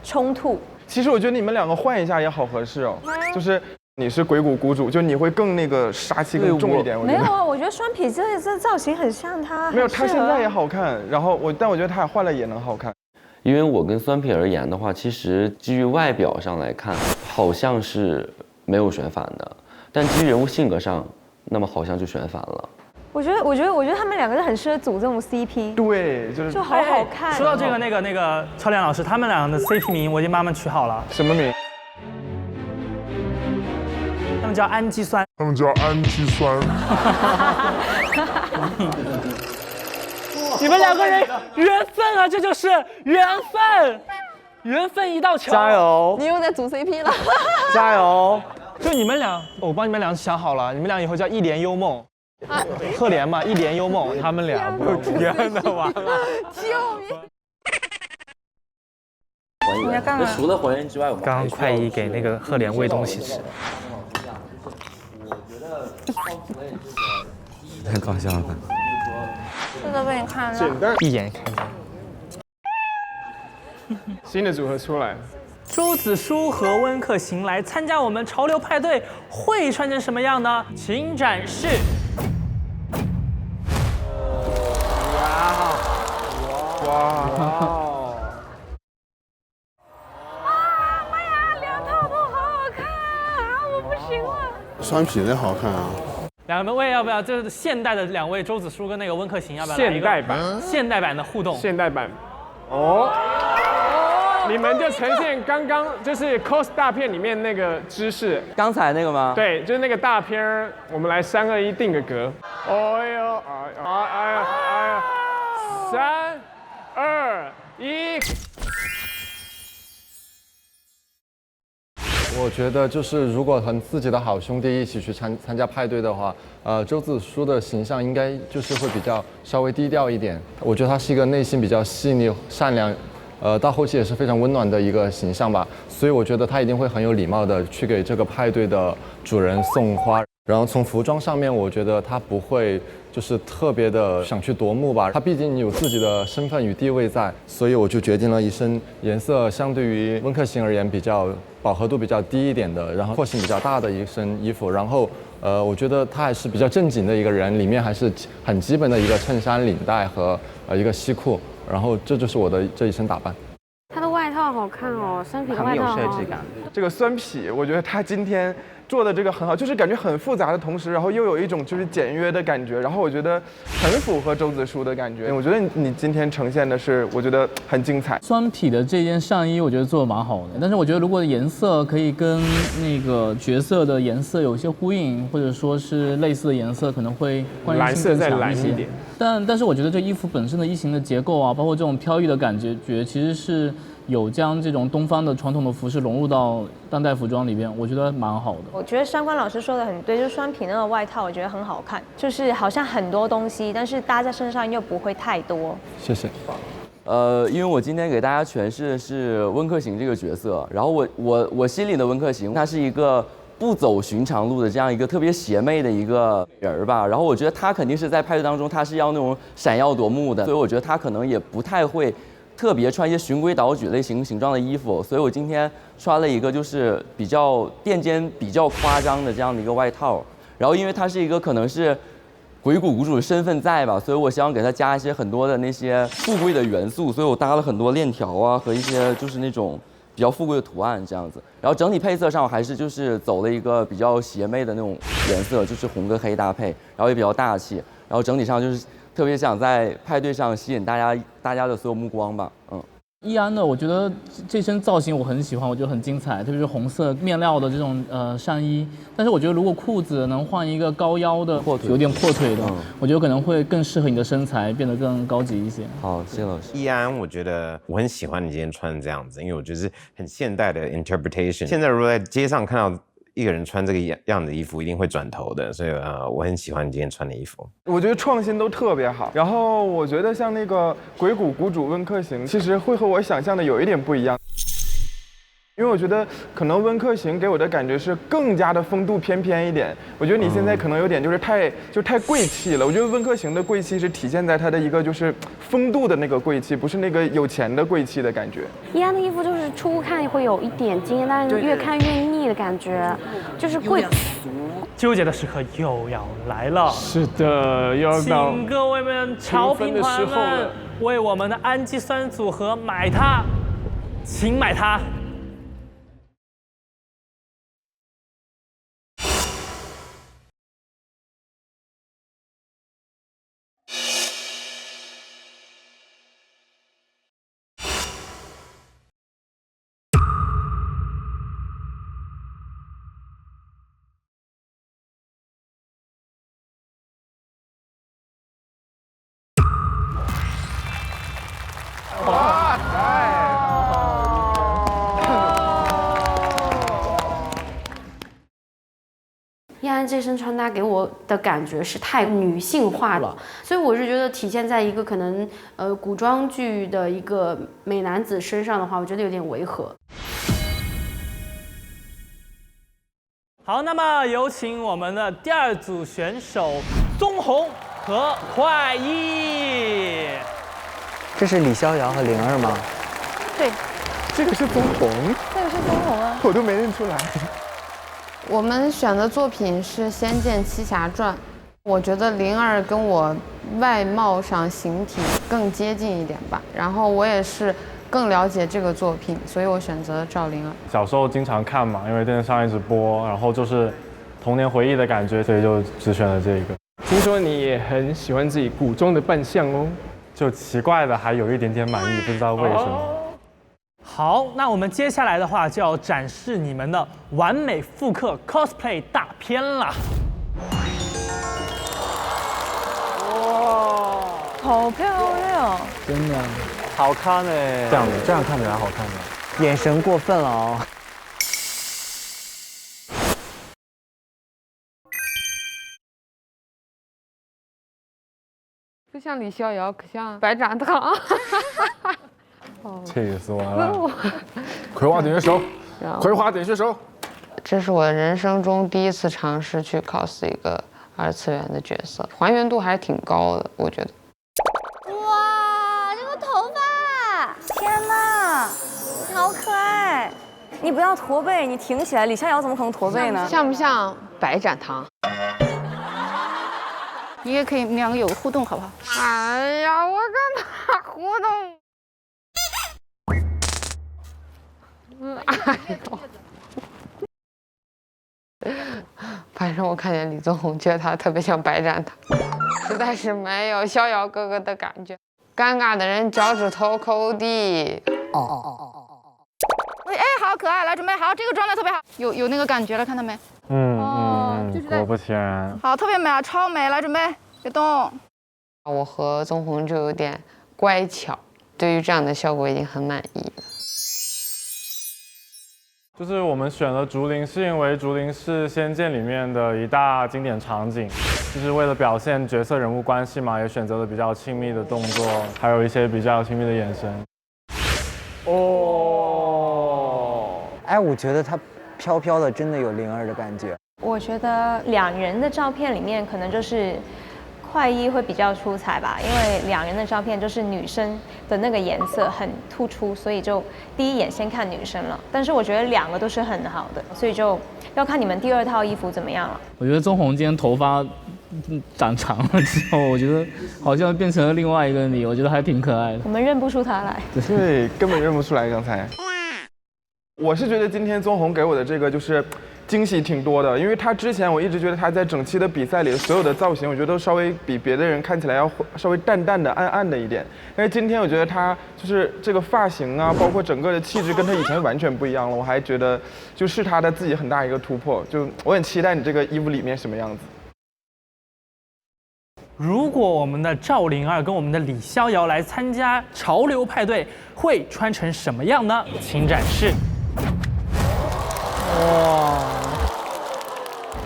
冲突。其实我觉得你们两个换一下也好合适哦，就是你是鬼谷谷主，就你会更那个杀气更重一点。没有啊，我觉得双皮这造型很像他。没有，他现在也好看，然后但我觉得他俩换了也能好看。因为我跟酸皮而言的话，其实基于外表上来看，好像是没有选反的，但基于人物性格上，那么好像就选反了。我觉得他们两个是很适合组这种 CP， 对，就好好看。说到这个那个超良老师，他们俩的 CP 名我已经慢慢取好了。什么名？他们叫氨基酸。你们两个人缘分啊，这就是缘分，缘分一道桥。加油！你又在组 CP 了。加油！就你们俩，我帮你们俩想好了，你们俩以后叫一帘幽梦。赫连嘛，一帘幽梦，他们俩不天的完了，救命！你要干嘛？除了还原之外，我们刚刚快一给那个赫连喂东西吃。太搞笑了。这都被你看了。一眼看见。新的组合出来了。周子舒和温客行来参加我们潮流派对，会穿成什么样呢？请展示。哇！妈呀，两套都好好看啊！我不行了。双皮的好看啊。两位要不要？就是现代的两位周子舒跟那个温客行要不要？现代版。现代版的互动。现代版。哦。你们就呈现刚刚就是 cos 大片里面那个姿势，刚才那个吗？对，就是那个大片我们来3、2、1定个格。哎呦，哎呀，3、2、1。我觉得就是如果和自己的好兄弟一起去参加派对的话，周子舒的形象应该就是会比较稍微低调一点。我觉得他是一个内心比较细腻、善良。到后期也是非常温暖的一个形象吧，所以我觉得他一定会很有礼貌的去给这个派对的主人送花。然后从服装上面，我觉得他不会就是特别的想去夺目吧，他毕竟有自己的身份与地位在，所以我就决定了一身颜色相对于温客行而言比较饱和度比较低一点的，然后廓形比较大的一身衣服。然后我觉得他还是比较正经的一个人，里面还是很基本的一个衬衫、领带和一个西裤。然后这就是我的这一身打扮。他的外套好看哦，酸皮的外套很有设计感。这个酸皮，我觉得他今天做的这个很好，就是感觉很复杂的同时，然后又有一种就是简约的感觉，然后我觉得很符合周子舒的感觉。我觉得你今天呈现的是，我觉得很精彩。酸皮的这件上衣，我觉得做的蛮好的，但是我觉得如果颜色可以跟那个角色的颜色有一些呼应，或者说是类似的颜色，可能会关联性更强一些。但是我觉得这衣服本身的衣型的结构啊，包括这种飘逸的感觉，其实是有将这种东方的传统的服饰融入到当代服装里边，我觉得蛮好的。我觉得商官老师说的很对，就是双皮那个外套，我觉得很好看，就是好像很多东西，但是搭在身上又不会太多。谢谢。因为我今天给大家诠释的是温客行这个角色，然后我心里的温客行，他是一个不走寻常路的这样一个特别邪魅的一个人儿吧，然后我觉得他肯定是在派对当中他是要那种闪耀夺目的，所以我觉得他可能也不太会特别穿一些循规蹈矩类型形状的衣服，所以我今天穿了一个就是比较垫肩比较夸张的这样的一个外套，然后因为他是一个可能是鬼谷谷主的身份在吧，所以我想给他加一些很多的那些富贵的元素，所以我搭了很多链条啊和一些就是那种比较富贵的图案这样子，然后整体配色上我还是就是走了一个比较邪魅的那种颜色，就是红跟黑搭配，然后也比较大气，然后整体上就是特别想在派对上吸引大家的所有目光吧，易安的，我觉得这身造型我很喜欢，我觉得很精彩，特别是红色面料的这种上衣。但是我觉得如果裤子能换一个高腰的，有点破腿的，我觉得可能会更适合你的身材，变得更高级一些。好，谢谢老师。易安，我觉得我很喜欢你今天穿的这样子，因为我觉得是很现代的 interpretation。现在如果在街上看到一个人穿这个样的衣服，一定会转头的，所以我很喜欢你今天穿的衣服。我觉得创新都特别好，然后我觉得像那个鬼谷谷主温客行，其实会和我想象的有一点不一样。因为我觉得可能温客行给我的感觉是更加的风度翩翩一点。我觉得你现在可能有点就是太贵气了。我觉得温客行的贵气是体现在他的一个就是风度的那个贵气，不是那个有钱的贵气的感觉。易安的衣服就是初看会有一点惊艳，但是越看越腻的感觉，就是贵族。纠结的时刻又要来了。是的，又要到请各位们潮评团们为我们的氨基酸组合买它，请买它。哇塞！易安这身穿搭给我的感觉是太女性化了，所以我是觉得体现在一个可能古装剧的一个美男子身上的话，我觉得有点违和。好，那么有请我们的第二组选手宗弘和快意。这是李逍遥和灵儿吗？对，这个是宗弘，这个是宗弘啊，我都没认出来。我们选的作品是《仙剑奇侠传》，我觉得灵儿跟我外貌上形体更接近一点吧，然后我也是更了解这个作品，所以我选择赵灵儿。小时候经常看嘛，因为电视上一直播，然后就是童年回忆的感觉，所以就只选了这个。听说你也很喜欢自己古装的扮相哦，就奇怪的还有一点点满意，不知道为什么。好，那我们接下来的话就要展示你们的完美复刻 cosplay 大片了。哇，好漂亮！真的好看哎，这样看起来好看的，眼神过分了哦。不像李逍遥，可像白展堂。气死我了！葵花点穴手，葵花点穴手。这是我人生中第一次尝试去 cos 一个二次元的角色，还原度还是挺高的，我觉得。哇，这个头发，天哪，好可爱！你不要驼背，你挺起来。李逍遥怎么可能驼背呢？像不像白展堂？你也可以，你们两个有个互动，好不好？哎呀，我干嘛互动？哎呦，反正我看见李宗弘，觉得他特别像白展堂，实在是没有逍遥哥哥的感觉。尴尬的人脚趾头抠地。哎，好可爱，来准备好，这个状态特别好，有那个感觉了，看到没？果不其然。好，特别美啊，超美，来准备，别动。我和宗弘就有点乖巧，对于这样的效果已经很满意了。就是我们选了竹林，是因为竹林是《仙剑》里面的一大经典场景，就是为了表现角色人物关系嘛，也选择了比较亲密的动作，还有一些比较亲密的眼神。哦，哎，我觉得他飘飘的，真的有灵儿的感觉。我觉得两人的照片里面可能就是快意会比较出彩吧，因为两人的照片就是女生的那个颜色很突出，所以就第一眼先看女生了。但是我觉得两个都是很好的，所以就要看你们第二套衣服怎么样了。我觉得宗弘今天头发长长了之后，我觉得好像变成了另外一个你，我觉得还挺可爱的。我们认不出他来，对，根本认不出来。刚才，我是觉得今天宗弘给我的这个就是惊喜挺多的，因为他之前我一直觉得他在整期的比赛里所有的造型，我觉得都稍微比别的人看起来要稍微淡淡的、暗暗的一点。但是今天我觉得他就是这个发型啊，包括整个的气质跟他以前完全不一样了。我还觉得就是他的自己很大一个突破，就我很期待你这个衣服里面什么样子。如果我们的赵灵儿跟我们的李逍遥来参加潮流派对，会穿成什么样呢？请展示。哇，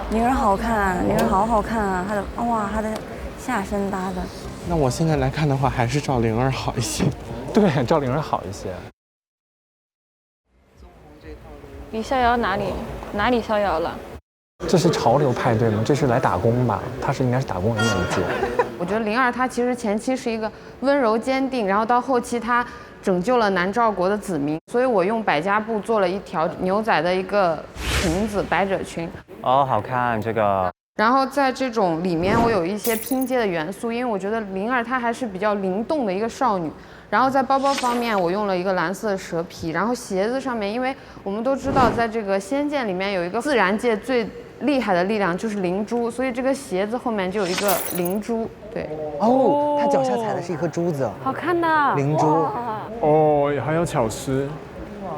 灵儿好看，灵儿好好看啊！她的她的下身搭的。那我现在来看的话，还是赵灵儿好一些。对，赵灵儿好一些。李逍遥哪里逍遥了？这是潮流派对吗？这是来打工吧？他应该是打工人那一届。我觉得灵儿她其实前期是一个温柔坚定，然后到后期她拯救了南诏国的子民，所以我用百家布做了一条牛仔的一个裙子，百褶裙。哦，好看这个。然后在这种里面，我有一些拼接的元素，因为我觉得灵儿她还是比较灵动的一个少女。然后在包包方面，我用了一个蓝色的蛇皮。然后鞋子上面，因为我们都知道，在这个仙剑里面有一个自然界最厉害的力量就是灵珠，所以这个鞋子后面就有一个灵珠。对。哦，他脚下踩的是一颗珠子。好看的。灵珠。哦，还有巧思。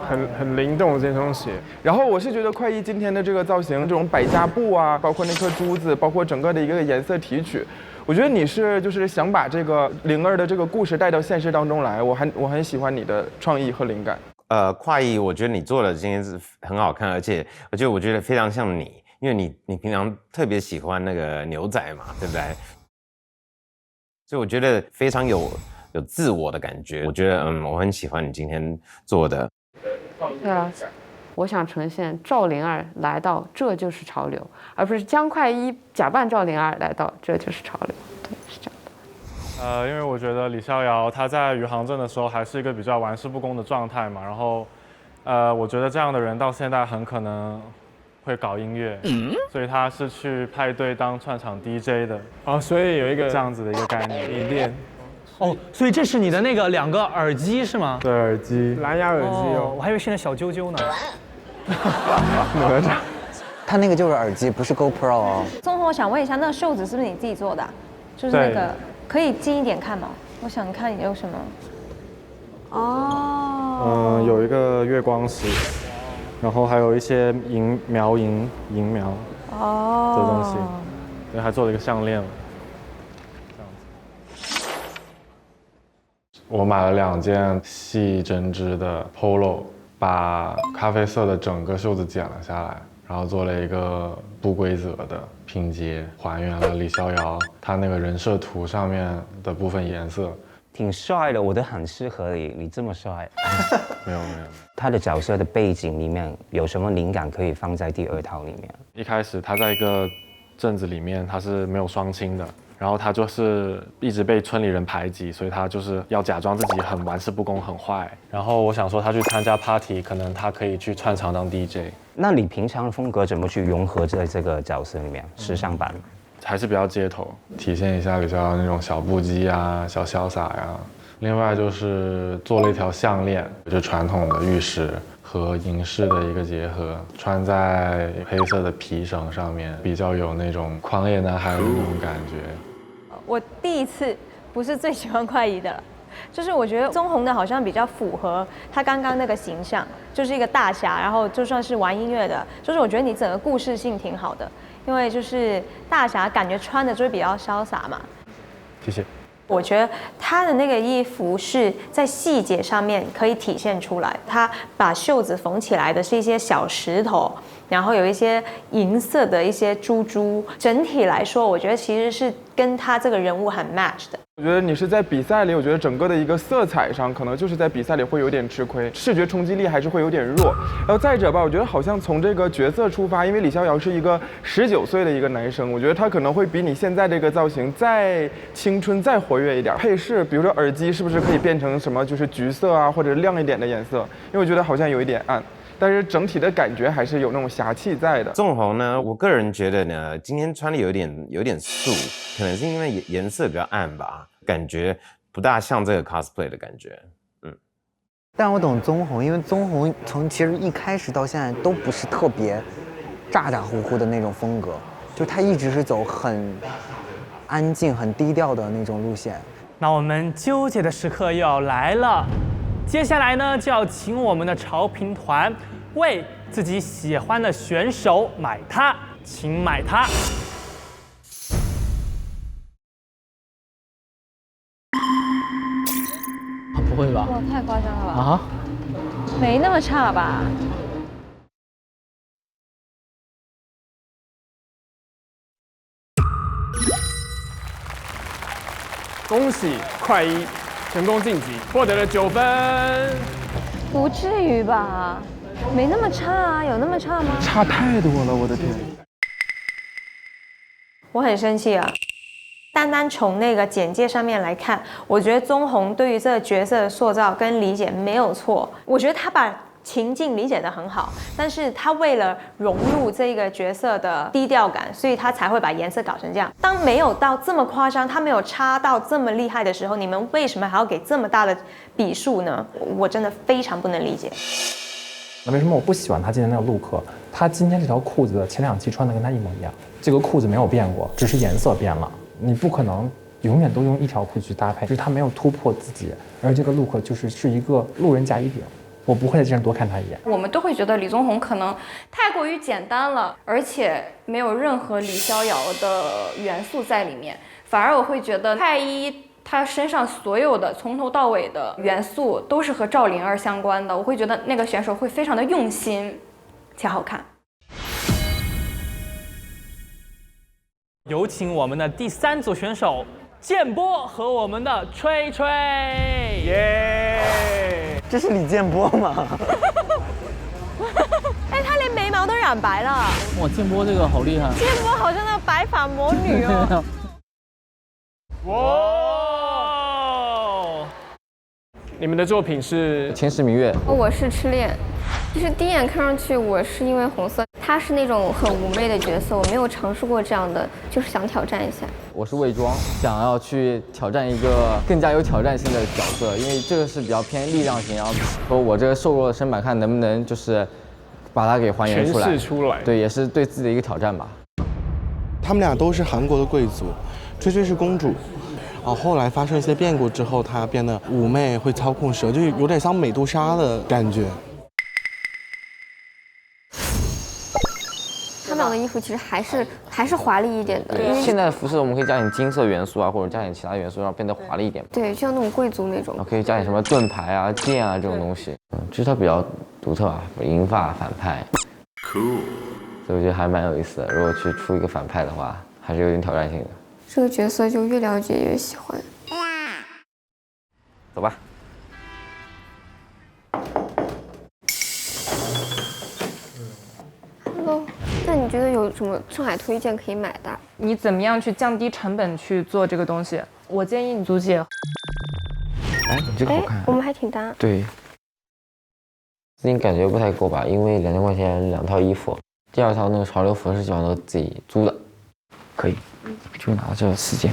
很灵动的这双鞋，然后我是觉得快一今天的这个造型，这种百家布啊，包括那颗珠子，包括整个的一个颜色提取，我觉得你是就是想把这个灵儿的这个故事带到现实当中来，我很喜欢你的创意和灵感。跨艺，我觉得你做的今天是很好看，而且我觉得非常像你，因为你平常特别喜欢那个牛仔嘛，对不对？所以我觉得非常有自我的感觉，我觉得我很喜欢你今天做的。对啊，我想呈现赵灵儿来到，这就是潮流，而不是姜快一假扮赵灵儿来到，这就是潮流。对，是这样的。因为我觉得李逍遥他在余杭镇的时候还是一个比较玩世不恭的状态嘛，然后，我觉得这样的人到现在很可能会搞音乐，所以他是去派对当串场 DJ 的。哦，所以有一个这样子的一个概念。演练。哦，所以这是你的那个2个耳机是吗？对，耳机，蓝牙耳机哦。我还以为是那小啾啾呢。哪吒。他那个就是耳机，不是 GoPro 哦。综合，我想问一下，那个袖子是不是你自己做的？就是那个，可以近一点看吗？我想看有什么。哦。有一个月光石，然后还有一些银苗的东西，对，还做了一个项链。我买了2件细针织的 polo， 把咖啡色的整个袖子剪了下来，然后做了一个不规则的拼接，还原了李逍遥他那个人设图上面的部分颜色。挺帅的，我都很适合你这么帅。没有。他的角色的背景里面有什么灵感可以放在第2套里面？一开始他在一个镇子里面，他是没有双亲的。然后他就是一直被村里人排挤，所以他就是要假装自己很玩世不恭、很坏。然后我想说，他去参加 party， 可能他可以去串场当 DJ。那你平常的风格怎么去融合在这个角色里面？时尚版还是比较街头，体现一下李逍遥那种小不羁啊、小潇洒呀。另外就是做了一条项链，就传统的玉石和银饰的一个结合，穿在黑色的皮绳上面，比较有那种狂野男孩的那种感觉。我第一次不是最喜欢快一的了，就是我觉得宗弘的好像比较符合他刚刚那个形象，就是一个大侠，然后就算是玩音乐的，就是我觉得你整个故事性挺好的，因为就是大侠感觉穿的就会比较潇洒嘛。谢谢。我觉得他的那个衣服是在细节上面可以体现出来，他把袖子缝起来的是一些小石头，然后有一些银色的一些珠珠，整体来说，我觉得其实是跟他这个人物很 match 的。我觉得你是在比赛里，我觉得整个的一个色彩上，可能就是在比赛里会有点吃亏，视觉冲击力还是会有点弱。然后再者吧，我觉得好像从这个角色出发，因为李逍遥是一个19岁的一个男生，我觉得他可能会比你现在这个造型再青春、再活跃一点。配饰，比如说耳机，是不是可以变成什么就是橘色啊，或者亮一点的颜色？因为我觉得好像有一点暗。但是整体的感觉还是有那种侠气在的。纵横呢，我个人觉得呢，今天穿的有点素，可能是因为颜色比较暗吧，感觉不大像这个 cosplay 的感觉。但我懂宗弘，因为宗弘从其实一开始到现在都不是特别咋咋呼呼的那种风格，就他一直是走很安静、很低调的那种路线。那我们纠结的时刻又要来了，接下来呢就要请我们的潮评团为自己喜欢的选手买它，请买它。不会吧？哇，太夸张了吧？啊？没那么差吧？恭喜快一成功晋级，获得了9分。不至于吧？没那么差啊，有那么差吗？差太多了，我的天！我很生气啊！单单从那个简介上面来看，我觉得宗弘对于这个角色的塑造跟理解没有错。我觉得他把情境理解得很好，但是他为了融入这个角色的低调感，所以他才会把颜色搞成这样。当没有到这么夸张，他没有差到这么厉害的时候，你们为什么还要给这么大的笔数呢？我真的非常不能理解。那为什么我不喜欢他今天那个 look？ 他今天这条裤子前2期穿的跟他一模一样，这个裤子没有变过，只是颜色变了。你不可能永远都用一条裤子去搭配，就是他没有突破自己，而这个 look 是一个路人甲乙丙，我不会在街上多看他一眼。我们都会觉得李宗弘可能太过于简单了，而且没有任何李逍遥的元素在里面，反而我会觉得太一他身上所有的从头到尾的元素都是和赵灵儿相关的，我会觉得那个选手会非常的用心且好看。有请我们的第3组选手建波和我们的吹吹。耶！这是李建波吗？哎，他连眉毛都染白了。哇，建波这个好厉害！建波好像那个白发魔女哦。哇！你们的作品是《前10明月》。我是痴恋，就是第一眼看上去我是因为红色，他是那种很妩媚的角色，我没有尝试过这样的，就是想挑战一下。我是魏庄，想要去挑战一个更加有挑战性的角色，因为这个是比较偏力量型，然后说我这个瘦弱的身板看能不能就是把它给还原出来，诠释出来。对，也是对自己的一个挑战吧。他们俩都是韩国的贵族，吹吹是公主。后来发生一些变故之后，她变得妩媚，会操控蛇，就有点像美杜莎的感觉。他们俩的衣服其实还是华丽一点的。对，现在的服饰我们可以加点金色元素啊，或者加点其他元素，让变得华丽一点。对，就像那种贵族那种。可以加点什么盾牌啊、剑啊这种东西。其实它比较独特啊，银发反派。Cool。所以我觉得还蛮有意思的。如果去出一个反派的话，还是有点挑战性的。这个角色就越了解越喜欢。走吧。Hello， 那你觉得有什么上海推荐可以买的？你怎么样去降低成本去做这个东西？我建议你租借。哎，你这个好看。我们还挺搭。对。资金感觉不太够吧？因为2000块钱2套衣服，第2套那个潮流服是基本上都自己租的。可以，就拿这4件。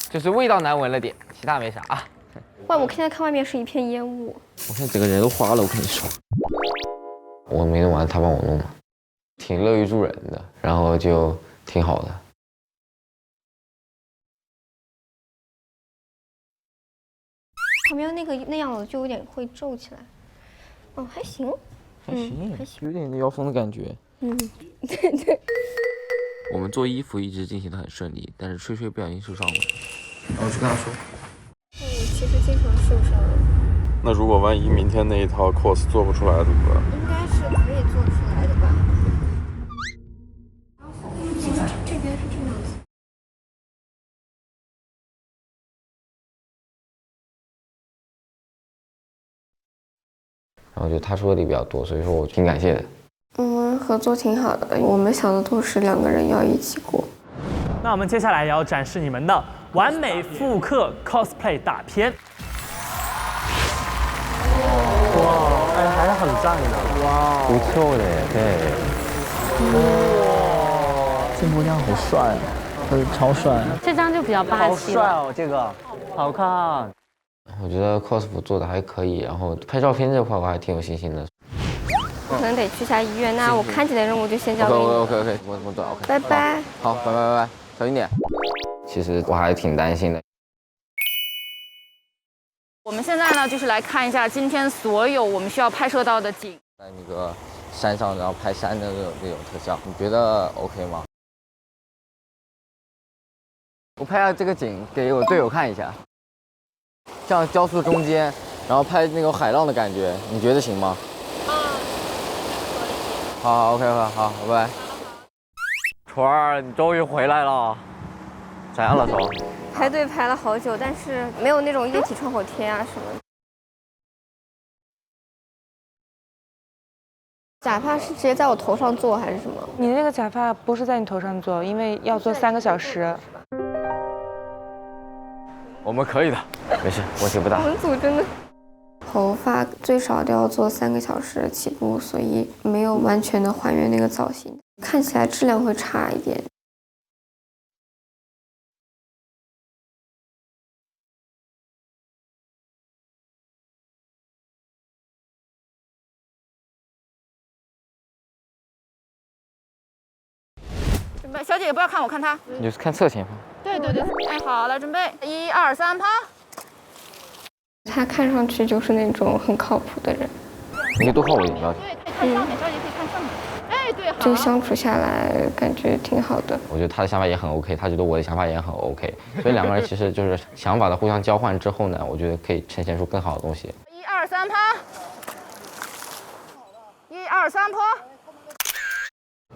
就是味道难闻了点，其他没啥啊。哇，我现在看外面是一片烟雾。我现在整个人都花了，我跟你说。我没弄完，他帮我弄了，挺乐于助人的，然后就挺好的。旁边那样子就有点会皱起来。哦，还行。还行，有点妖风的感觉。对对。我们做衣服一直进行得很顺利，但是吹吹不小心受伤了，然后我去跟他说。其实经常受伤。那如果万一明天那一套 cos 做不出来怎么办？应该是可以做出来的吧。这边是这样子。然后就他说的比较多，所以说我挺感谢的。合作挺好的，我们想的都是2个人要一起过。那我们接下来也要展示你们的完美复刻 cosplay 大片。哇，哎，还是很赞的。哇，不错的，对。哇，建波这样好帅，超帅。这张就比较霸气了。好帅哦，这个好看。我觉得 cos 服做的还可以，然后拍照片这块我还挺有信心的。可能得去下医院，那我看起来任务就先交给你。OK， 我懂 OK。拜拜。好，拜，小心点。其实我还挺担心的。我们现在呢，就是来看一下今天所有我们需要拍摄到的景。在那个山上，然后拍山的那种特效，你觉得 OK 吗？我拍下这个景给我队友看一下，像雕塑中间，然后拍那种海浪的感觉，你觉得行吗？好 ，OK， 好，拜拜。楚儿，你终于回来了，咋样了，头？排队排了好久，但是没有那种液体创口贴啊什么的。假发是直接在我头上做还是什么？你那个假发不是在你头上做，因为要做3个小时。我们可以的，没事，问题不大。我们组真的。头发最少都要做3个小时起步，所以没有完全的还原那个造型，看起来质量会差一点。准备，小姐姐不要看我，看她。你就是看侧前方。对对对，哎，好了，准备，1、2、3，跑。他看上去就是那种很靠谱的人。你可以多靠我一点，不要紧。对，可以看上面，小姐姐可以看上面。哎，对，好。这个相处下来感觉挺好的。我觉得他的想法也很 OK， 他觉得我的想法也很 OK， 所以2个人其实就是想法的互相交换之后呢，我觉得可以呈现出更好的东西。1、2、3，跑。1、2、3，跑。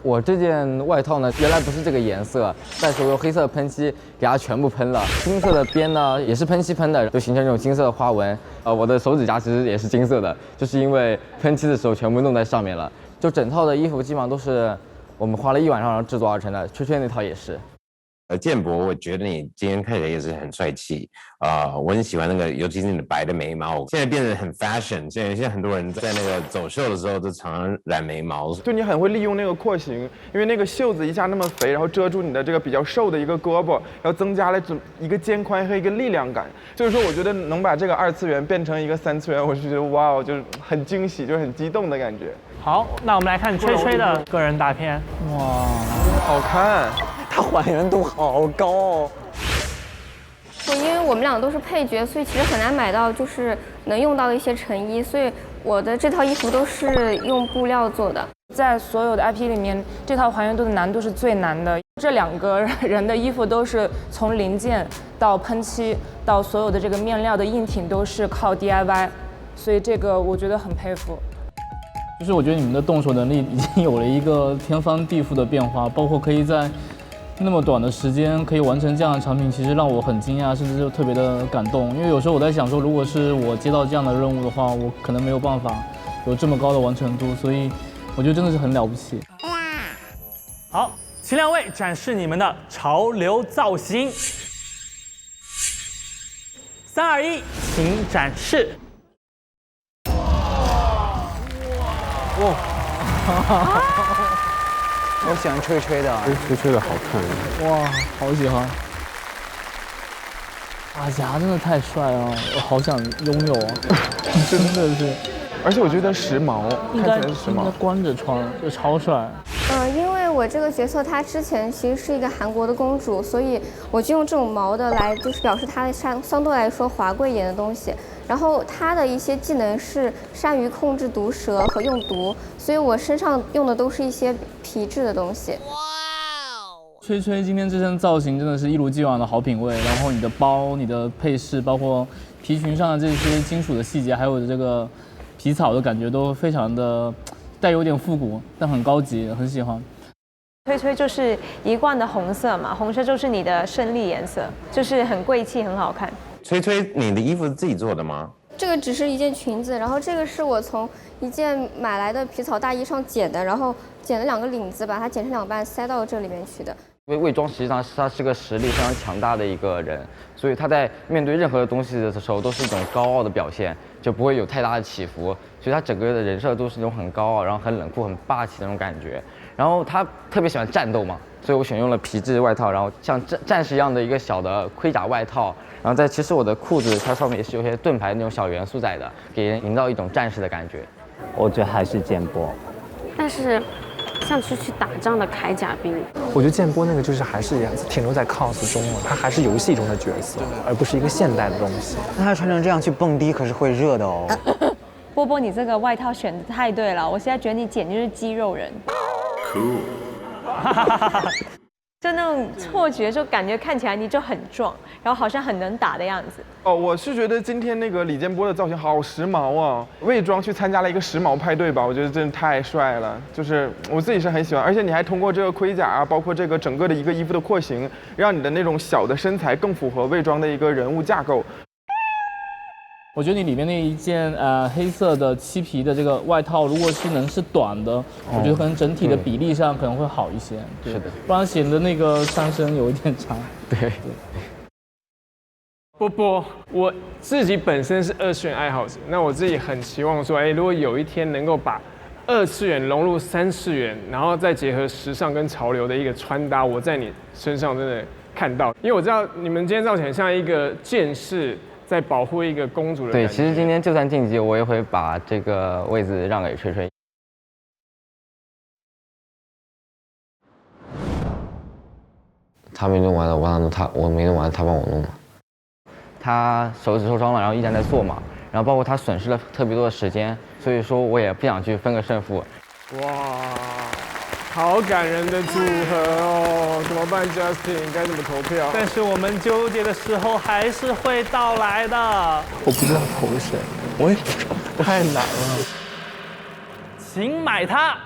我这件外套呢，原来不是这个颜色，但是我用黑色喷漆给它全部喷了，金色的边呢也是喷漆喷的，就形成这种金色的花纹。我的手指甲其实也是金色的，就是因为喷漆的时候全部弄在上面了。就整套的衣服基本上都是我们花了1晚上制作而成的，吹吹那套也是。建博，我觉得你今天看起来也是很帅气我很喜欢那个，尤其是你的白的眉毛，现在变得很 fashion。现在很多人在那个走秀的时候都常常染眉毛。就你很会利用那个廓形，因为那个袖子一下那么肥，然后遮住你的这个比较瘦的一个胳膊，然后增加了一个肩宽和一个力量感。就是说，我觉得能把这个2次元变成一个3次元，我是觉得哇哦，就是很惊喜，就是很激动的感觉。好，那我们来看吹吹的个人大片。哇，好看。它还原度好高哦。因为我们俩都是配角，所以其实很难买到就是能用到的一些成衣，所以我的这套衣服都是用布料做的。在所有的 IP 里面，这套还原度的难度是最难的。这2个人的衣服都是从零件到喷漆到所有的这个面料的硬挺都是靠 DIY， 所以这个我觉得很佩服。就是我觉得你们的动手能力已经有了一个天翻地覆的变化，包括可以在那么短的时间可以完成这样的产品，其实让我很惊讶，甚至就特别的感动。因为有时候我在想说，如果是我接到这样的任务的话，我可能没有办法有这么高的完成度，所以我觉得真的是很了不起。好，请2位展示你们的潮流造型。3、2、1，请展示。哇！我喜欢吹吹的，吹吹的好看。哇，好喜欢！马甲真的太帅了，我好想拥有啊！真的是，而且我觉得时髦，应该关着穿，就超帅。因为我这个角色她之前其实是一个韩国的公主，所以我就用这种毛的来，就是表示她相对来说华贵一点的东西。然后她的一些技能是善于控制毒蛇和用毒，所以我身上用的都是一些皮质的东西。吹吹今天这身造型真的是一如既往的好品味，然后你的包、你的配饰，包括皮裙上的这些金属的细节，还有这个皮草的感觉都非常的带有点复古，但很高级，很喜欢。吹吹就是一贯的红色嘛，红色就是你的胜利颜色，就是很贵气，很好看。吹吹，你的衣服是自己做的吗？这个只是一件裙子，然后这个是我从一件买来的皮草大衣上剪的，然后剪了2个领子，把它剪成2半塞到这里面去的。因为魏庄实际上他是个实力非常强大的一个人，所以他在面对任何东西的时候都是一种高傲的表现，就不会有太大的起伏，所以他整个的人设都是那种很高傲，然后很冷酷、很霸气的那种感觉。然后他特别喜欢战斗嘛，所以我选用了皮质外套，然后像战士一样的一个小的盔甲外套，然后其实我的裤子它上面也是有些盾牌那种小元素在的，给人营造一种战士的感觉。我觉得还是建波，但是像是去打仗的铠甲兵，我觉得建波那个就是还是停留在 cos 中了，他还是游戏中的角色，而不是一个现代的东西。那他穿成这样去蹦迪可是会热的哦。波波，你这个外套选的太对了，我现在觉得你简直就是肌肉人。Cool。就那种错觉，就感觉看起来你就很壮，然后好像很能打的样子。哦，我是觉得今天那个李建波的造型好时髦啊，伪装去参加了一个时髦派对吧，我觉得真的太帅了，就是我自己是很喜欢，而且你还通过这个盔甲啊，包括这个整个的一个衣服的廓形，让你的那种小的身材更符合伪装的一个人物架构。我觉得你里面那一件黑色的漆皮的这个外套，如果是短的，我觉得可能整体的比例上可能会好一些。是的，不然显得那个上身有一点长。对。波波，我自己本身是2次元爱好者，那我自己很期望说，如果有一天能够把2次元融入3次元，然后再结合时尚跟潮流的一个穿搭，我在你身上真的看到，因为我知道你们今天造型很像一个剑士在保护一个公主的感觉。对，其实今天就算晋级，我也会把这个位置让给吹吹。他没弄完了，我帮他弄，我没弄完，他帮我弄嘛。他手指受伤了，然后依然在做嘛，然后包括他损失了特别多的时间，所以说我也不想去分个胜负。哇，好感人的组合哦！怎么办 ，Justin？ 该怎么投票？但是我们纠结的时候还是会到来的。我不知道投谁，我也不知道，太难了。请买它。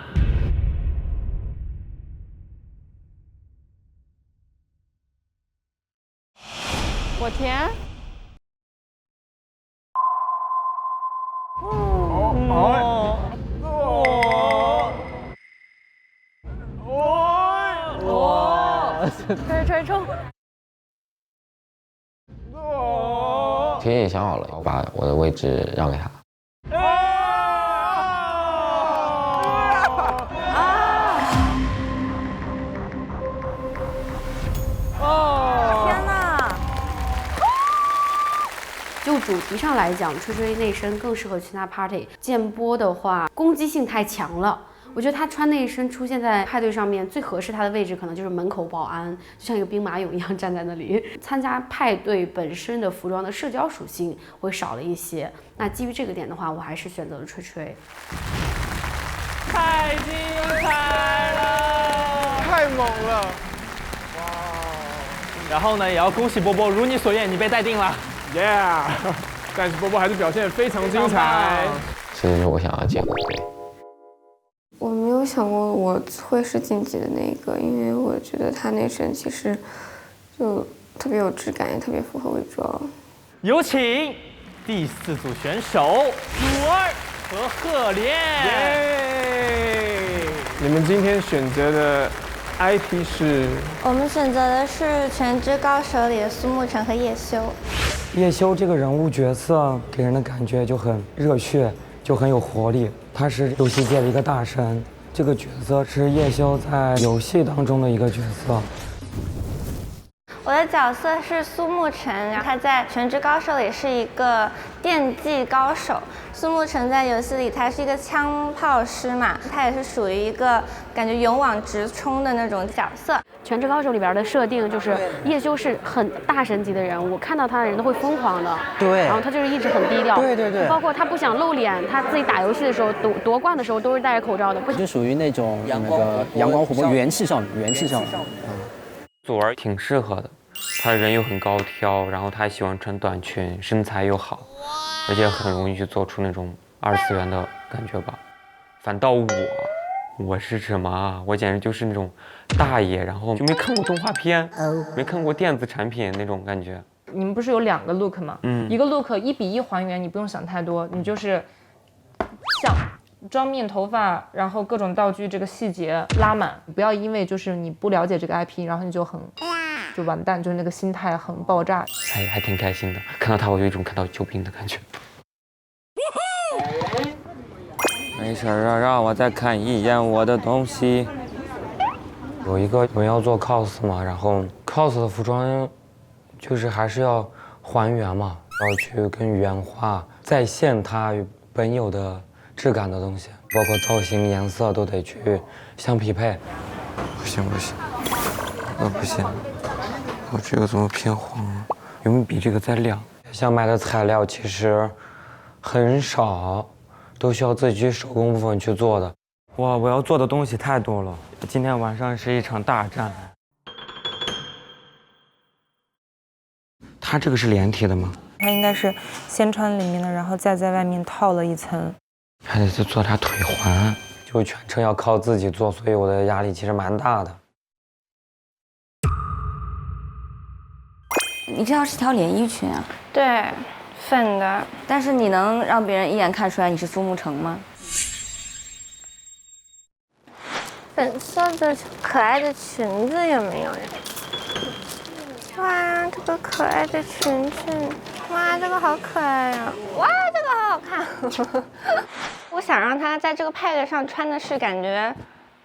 我填。吹冲！田野想好了，我把我的位置让给他。天哪！就主题上来讲，吹吹内身更适合去参加 party。建波的话，攻击性太强了。我觉得他穿内身出现在派对上面，最合适他的位置可能就是门口保安，就像一个兵马俑一样站在那里。参加派对本身的服装的社交属性会少了一些。那基于这个点的话，我还是选择了吹吹。太精彩了，太猛了！哇！然后呢，也要恭喜波波，如你所愿，你被待定了。Yeah！ 但是波波还是表现得非常精彩。这就是我想要结果队。我没有想过我会是晋级的那个，因为我觉得他那身其实就特别有质感，也特别符合伪装。有请第4组选手鲁儿和赫连。你们今天选择的 IP 是？我们选择的是《全职高手》里的苏沐橙和叶修。叶修这个人物角色给人的感觉就很热血，就很有活力。他是游戏界的一个大神，这个角色是叶修在游戏当中的一个角色。我的角色是苏沐橙，然后他在《全职高手》里是一个电技高手。苏沐橙在游戏里他是一个枪炮师嘛，他也是属于一个感觉勇往直冲的那种角色。《全职高手》里边的设定就是叶修是很大神级的人物，看到他的人都会疯狂的。对。然后他就是一直很低调。对对对。包括他不想露脸，他自己打游戏的时候夺冠的时候都是戴着口罩的。就属于那种那个阳光活泼元气少女，元气少女。祖儿挺适合的，她人又很高挑，然后她还喜欢穿短裙，身材又好，而且很容易去做出那种2次元的感觉吧。反倒我是什么啊？我简直就是那种大爷，然后就没看过动画片，没看过电子产品那种感觉。你们不是有2个 look 吗？一个 look 1比1还原，你不用想太多，你就是像妆面、头发，然后各种道具这个细节拉满，不要因为就是你不了解这个 IP， 然后你就完蛋，就是那个心态很爆炸。还挺开心的，看到他我有一种看到救兵的感觉。没事啊，让我再看一眼我的东西。有一个人要做 cos 嘛，然后 cos 的服装就是还是要还原嘛，要去跟原画再现它本有的质感的东西，包括造型、颜色都得去相匹配。不行，那不行，我这个怎么偏黄啊？有没有比这个再亮？想买的材料其实很少。都需要自己去手工部分去做的。哇，我要做的东西太多了，今天晚上是一场大战。它这个是连体的吗？它应该是先穿里面的，然后再在外面套了一层。还得再做点腿环，就全程要靠自己做，所以我的压力其实蛮大的。你这条是条连衣裙啊？对，粉的。但是你能让别人一眼看出来你是苏沐橙吗？粉色的可爱的裙子有没有呀？哇，这个可爱的裙子，哇，这个好可爱呀！哇，这个好好看。我想让她在这个派对上穿的是感觉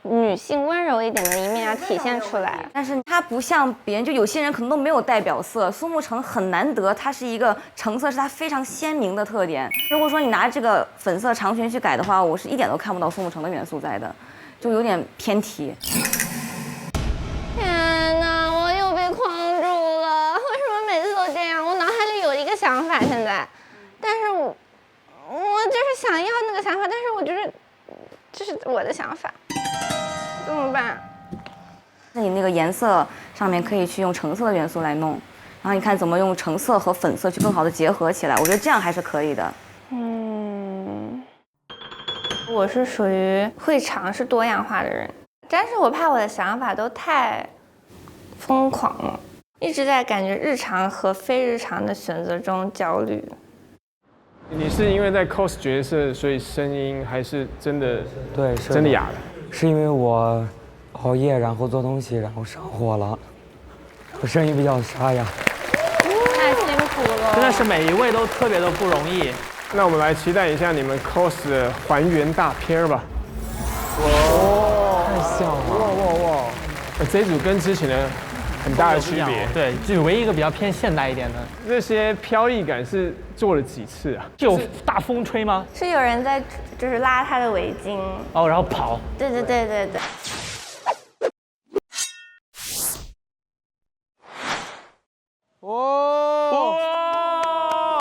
女性温柔一点的一面要体现出来，但是它不像别人，就有些人可能都没有代表色，苏沐橙很难得，它是一个橙色是它非常鲜明的特点。如果说你拿这个粉色长裙去改的话，我是一点都看不到苏沐橙的元素在的，就有点偏题。天哪，我又被框住了！为什么每次都这样？我脑海里有一个想法现在，但是我就是想要那个想法，但是我觉得这是我的想法，怎么办？那你那个颜色上面可以去用橙色的元素来弄，然后你看怎么用橙色和粉色去更好的结合起来，我觉得这样还是可以的。我是属于会尝试多样化的人，但是我怕我的想法都太疯狂了，一直在感觉日常和非日常的选择中焦虑。你是因为在 cos 角色，所以声音还是真的对，是真的哑了？是因为我熬夜，然后做东西，然后上火了，我声音比较沙哑。太辛苦了，真的是每一位都特别的不容易。那我们来期待一下你们 cos 的还原大片吧。哇，太像了！哇！这一组跟之前的很大的区别。对，就唯一一个比较偏现代一点的。这些飘逸感是做了几次啊？就有大风吹吗？是有人在就是拉他的围巾。哦，然后跑。对。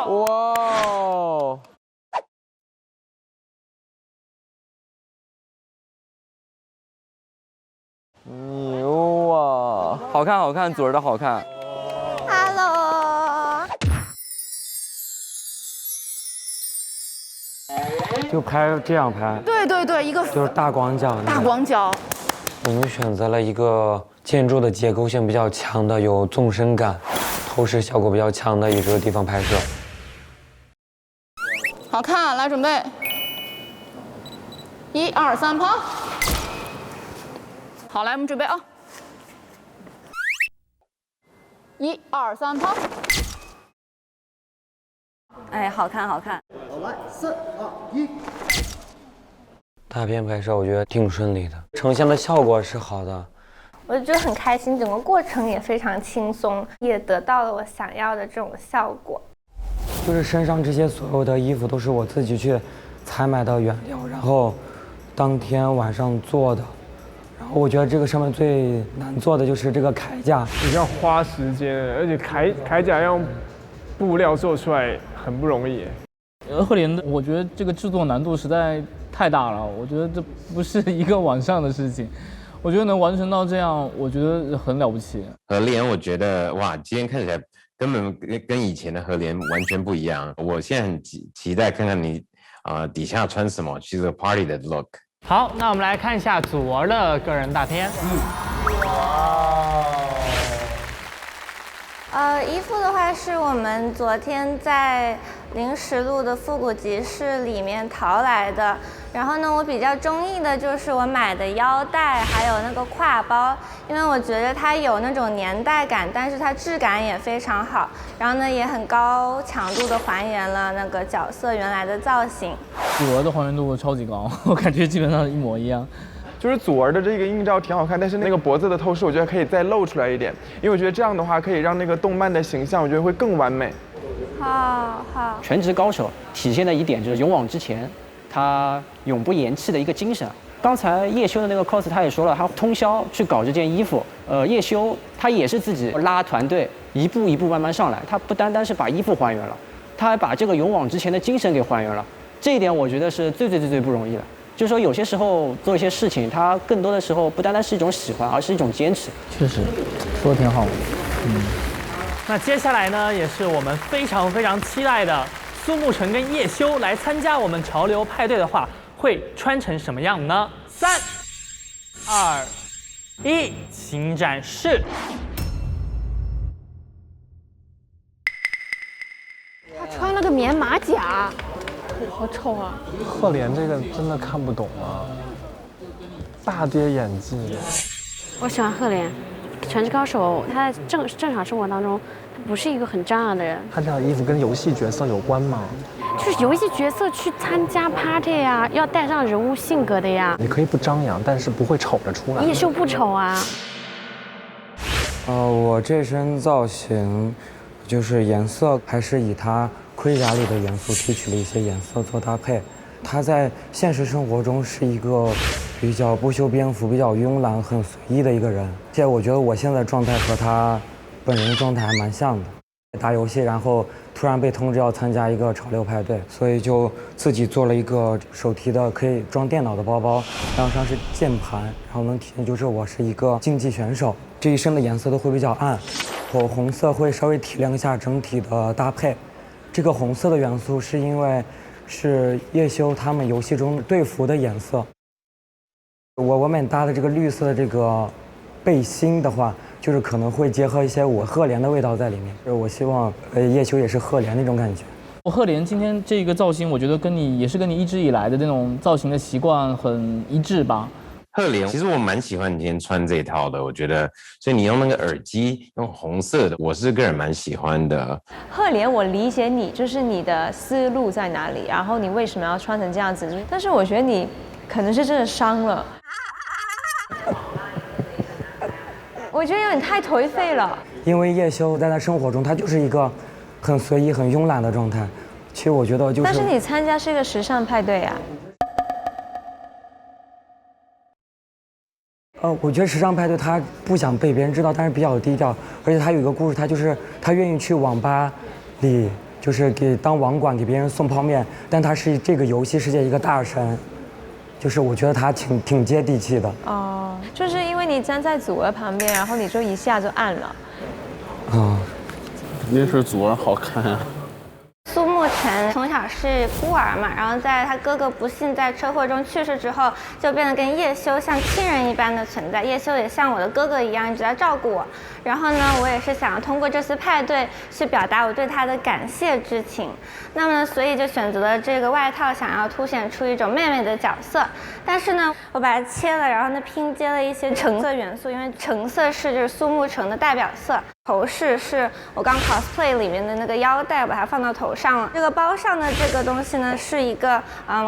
哇！牛啊！好看，左儿的好看。Hello。就拍这样拍。对，一个就是大广角。大广角。我们选择了一个建筑的结构性比较强的、有纵深感、透视效果比较强的一个地方拍摄。好看，来准备，1、2、3，跑！好，来我们准备啊，1、2、3，跑！哎，好看。来，3、2、1。大片拍摄我觉得挺顺利的，呈现的效果是好的。我就觉得很开心，整个过程也非常轻松，也得到了我想要的这种效果。就是身上这些所有的衣服都是我自己去采买的原料，然后当天晚上做的。然后我觉得这个上面最难做的就是这个铠甲，比较花时间，而且铠甲要用布料做出来很不容易。赫连的，我觉得这个制作难度实在太大了，我觉得这不是一个晚上的事情。我觉得能完成到这样，我觉得很了不起。何莲，我觉得哇，今天看起来根本跟以前的何莲完全不一样。我现在很期待看看你底下穿什么，去这个 party 的 look。好，那我们来看一下祖儿的个人大片。衣服的话是我们昨天在临时路的复古集市里面淘来的。然后呢，我比较中意的就是我买的腰带，还有那个挎包，因为我觉得它有那种年代感，但是它质感也非常好。然后呢，也很高强度的还原了那个角色原来的造型。祖儿的还原度超级高，我感觉基本上一模一样。就是祖儿的这个映照挺好看，但是那个脖子的透视，我觉得可以再露出来一点，因为我觉得这样的话可以让那个动漫的形象，我觉得会更完美。好。全职高手体现的一点就是勇往直前，他永不言弃的一个精神。刚才叶修的那个 cos 他也说了，他通宵去搞这件衣服。叶修他也是自己拉团队，一步一步慢慢上来。他不单单是把衣服还原了，他还把这个勇往直前的精神给还原了。这一点我觉得是最不容易的。就是说，有些时候做一些事情，它更多的时候不单单是一种喜欢，而是一种坚持。确实，说的挺好的。那接下来呢，也是我们非常非常期待的苏沐橙跟叶修来参加我们潮流派对的话，会穿成什么样呢？3、2、1，请展示。他穿了个棉马甲，好丑啊！赫连这个真的看不懂啊，大跌演技。我喜欢赫连，《全职高手》他在正常生活当中，他不是一个很张扬的人。他这套衣服跟游戏角色有关吗？就是游戏角色去参加 party 呀，要带上人物性格的呀。你可以不张扬，但是不会丑着出来。叶修不丑啊。我这身造型，就是颜色还是以它盔甲里的元素提取了一些颜色做搭配。他在现实生活中是一个比较不修边幅、比较慵懒、很随意的一个人。而且我觉得我现在状态和他本人状态还蛮像的。打游戏，然后突然被通知要参加一个潮流派对，所以就自己做了一个手提的可以装电脑的包包，然后上是键盘，然后能体现就是我是一个竞技选手。这一身的颜色都会比较暗，口红色会稍微提亮一下整体的搭配。这个红色的元素是因为是叶修他们游戏中队服的颜色。我们搭的这个绿色的这个背心的话，就是可能会结合一些我赫连的味道在里面。就是我希望叶修也是赫连那种感觉。赫连今天这个造型，我觉得跟你一直以来的那种造型的习惯很一致吧。赫连，其实我蛮喜欢你今天穿这一套的，我觉得，所以你用那个耳机用红色的，我是个人蛮喜欢的。赫连，我理解你，就是你的思路在哪里，然后你为什么要穿成这样子，但是我觉得你可能是真的伤了。我觉得有点太颓废了。因为叶修在他生活中，他就是一个很随意、很慵懒的状态。其实我觉得就是。但是你参加是一个时尚派对啊。我觉得时尚派对他不想被别人知道，但是比较低调。而且他有一个故事，他就是他愿意去网吧里，就是当网管给别人送泡面，但他是这个游戏世界一个大神。就是我觉得他挺接地气的。哦，就是因为你站在祖儿旁边，然后你就一下就暗了。肯定是祖儿好看啊。苏沐橙从小是孤儿嘛，然后在他哥哥不幸在车祸中去世之后，就变得跟叶修像亲人一般的存在。叶修也像我的哥哥一样一直在照顾我。然后呢，我也是想要通过这次派对去表达我对他的感谢之情。那么，所以就选择了这个外套，想要凸显出一种妹妹的角色。但是呢，我把它切了，然后呢拼接了一些橙色元素，因为橙色是就是苏沐橙的代表色。头饰是我刚 cosplay 里面的那个腰带，把它放到头上了。这个包上的这个东西呢，是一个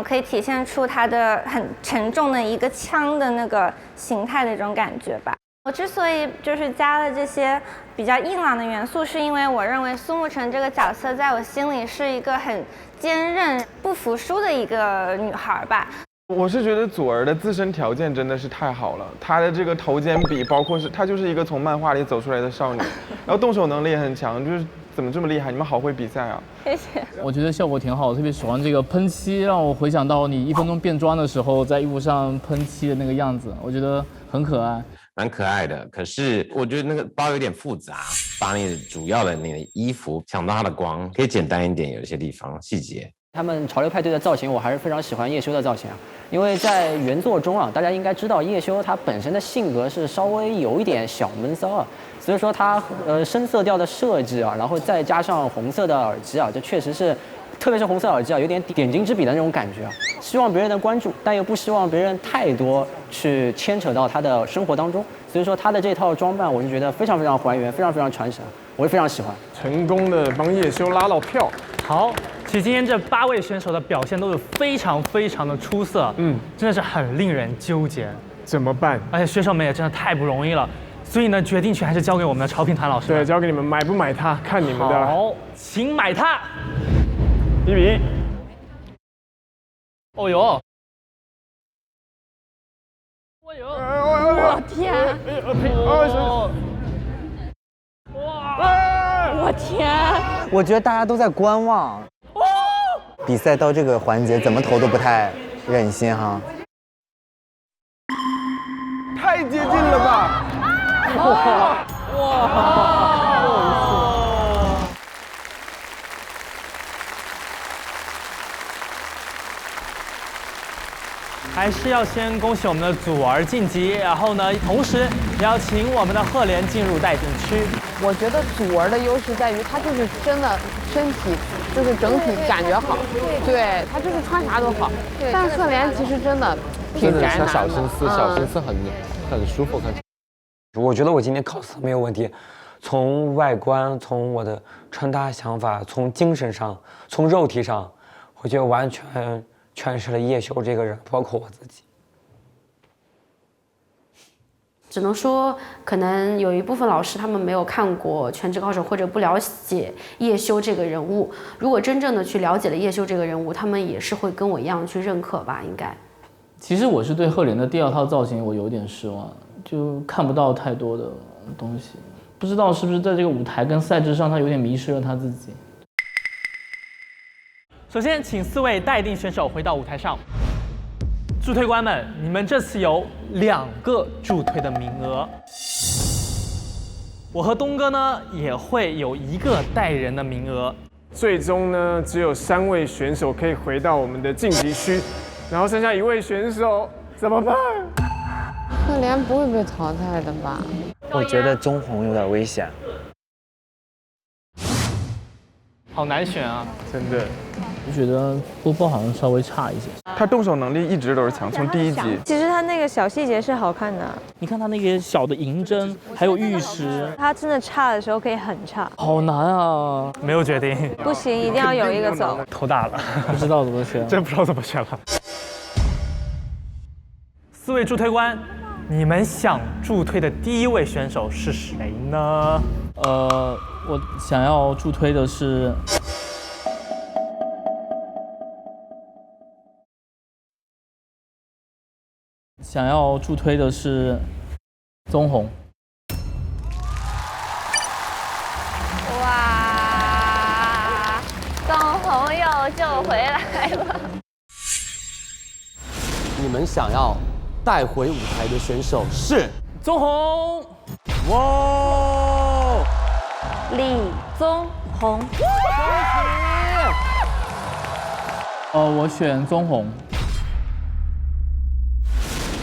可以体现出它的很沉重的一个枪的那个形态的这种感觉吧。我之所以就是加了这些比较硬朗的元素，是因为我认为苏沐橙这个角色在我心里是一个很坚韧、不服输的一个女孩吧。我是觉得祖儿的自身条件真的是太好了，她的这个头肩比，包括是她就是一个从漫画里走出来的少女，然后动手能力也很强，就是怎么这么厉害？你们好会比赛啊！谢谢。我觉得效果挺好，特别喜欢这个喷漆，让我回想到你1分钟变装的时候在衣服上喷漆的那个样子，我觉得很可爱。蛮可爱的，可是我觉得那个包有点复杂，把你主要的那个衣服想到它的光，可以简单一点，有一些地方细节。他们潮流派对的造型，我还是非常喜欢叶修的造型啊，因为在原作中啊，大家应该知道叶修他本身的性格是稍微有一点小闷骚啊，所以说他深色调的设计啊，然后再加上红色的耳机啊，这确实是，特别是红色耳机啊，有点点睛之笔的那种感觉啊，希望别人能关注，但又不希望别人太多去牵扯到他的生活当中，所以说他的这套装扮，我就觉得非常非常还原，非常非常传神，我也非常喜欢。成功的帮叶修拉到票。好。其实今天这8位选手的表现都是非常非常的出色，真的是很令人纠结，怎么办？而且选手们也真的太不容易了，所以呢，决定权还是交给我们的潮评团老师。对，交给你们，买不买它，看你们的。好，请买它。1比1。哦呦！我天！我天！我觉得大家都在观望。比赛到这个环节，怎么投都不太忍心哈。太接近了吧！哇！还是要先恭喜我们的祖儿晋级，然后呢，同时也要请我们的赫连进入待定区。我觉得祖儿的优势在于她就是真的身体就是整体感觉好，对她就是穿啥都好。但是赫连其实真的挺宅男的，小心思，小心思很舒服看。我觉得我今天 cos 没有问题，从外观，从我的穿搭想法，从精神上，从肉体上，我觉得完全诠释了叶修这个人，包括我自己。只能说，可能有一部分老师他们没有看过《全职高手》，或者不了解叶修这个人物。如果真正的去了解了叶修这个人物，他们也是会跟我一样去认可吧，应该。其实我是对赫连的第二套造型我有点失望，就看不到太多的东西，不知道是不是在这个舞台跟赛制上他有点迷失了他自己。首先，请4位待定选手回到舞台上。助推官们，你们这次有2个助推的名额。我和东哥呢也会有1个带人的名额。最终呢，只有3位选手可以回到我们的晋级区，然后剩下1位选手怎么办？赫连不会被淘汰的吧？我觉得棕红有点危险。好难选啊，真的。我觉得波波好像稍微差一些，他动手能力一直都是强，从第1集。其实他那个小细节是好看的，你看他那个小的银针，还有玉石，他真的差的时候可以很差。好难啊！没有决定，不行，一定要有一个走。头大了，不知道怎么选，真不知道怎么选了。4位助推官，你们想助推的第1位选手是谁呢？我想要助推的是。想要助推的是棕红。哇，棕红又救回来了。你们想要带回舞台的选手是棕红。哇，李棕红。我选棕红。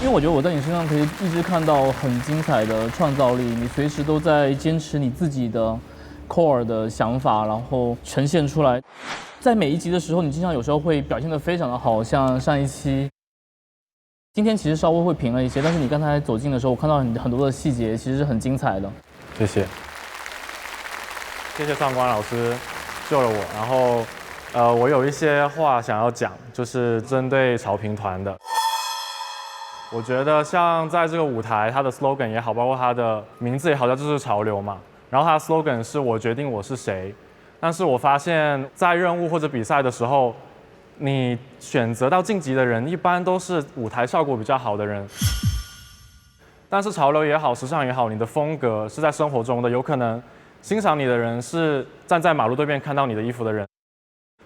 因为我觉得我在你身上可以一直看到很精彩的创造力，你随时都在坚持你自己的 core 的想法，然后呈现出来。在每一集的时候，你经常有时候会表现得非常的好，像上一期，今天其实稍微会平了一些，但是你刚才走近的时候，我看到很多的细节，其实是很精彩的。谢谢，谢谢上官老师救了我。然后，我有一些话想要讲，就是针对潮评团的。我觉得像在这个舞台，它的 slogan 也好，包括它的名字也好，它就是潮流嘛。然后它的 slogan 是我决定我是谁。但是我发现，在任务或者比赛的时候，你选择到晋级的人，一般都是舞台效果比较好的人。但是潮流也好，时尚也好，你的风格是在生活中的，有可能欣赏你的人是站在马路对面看到你的衣服的人。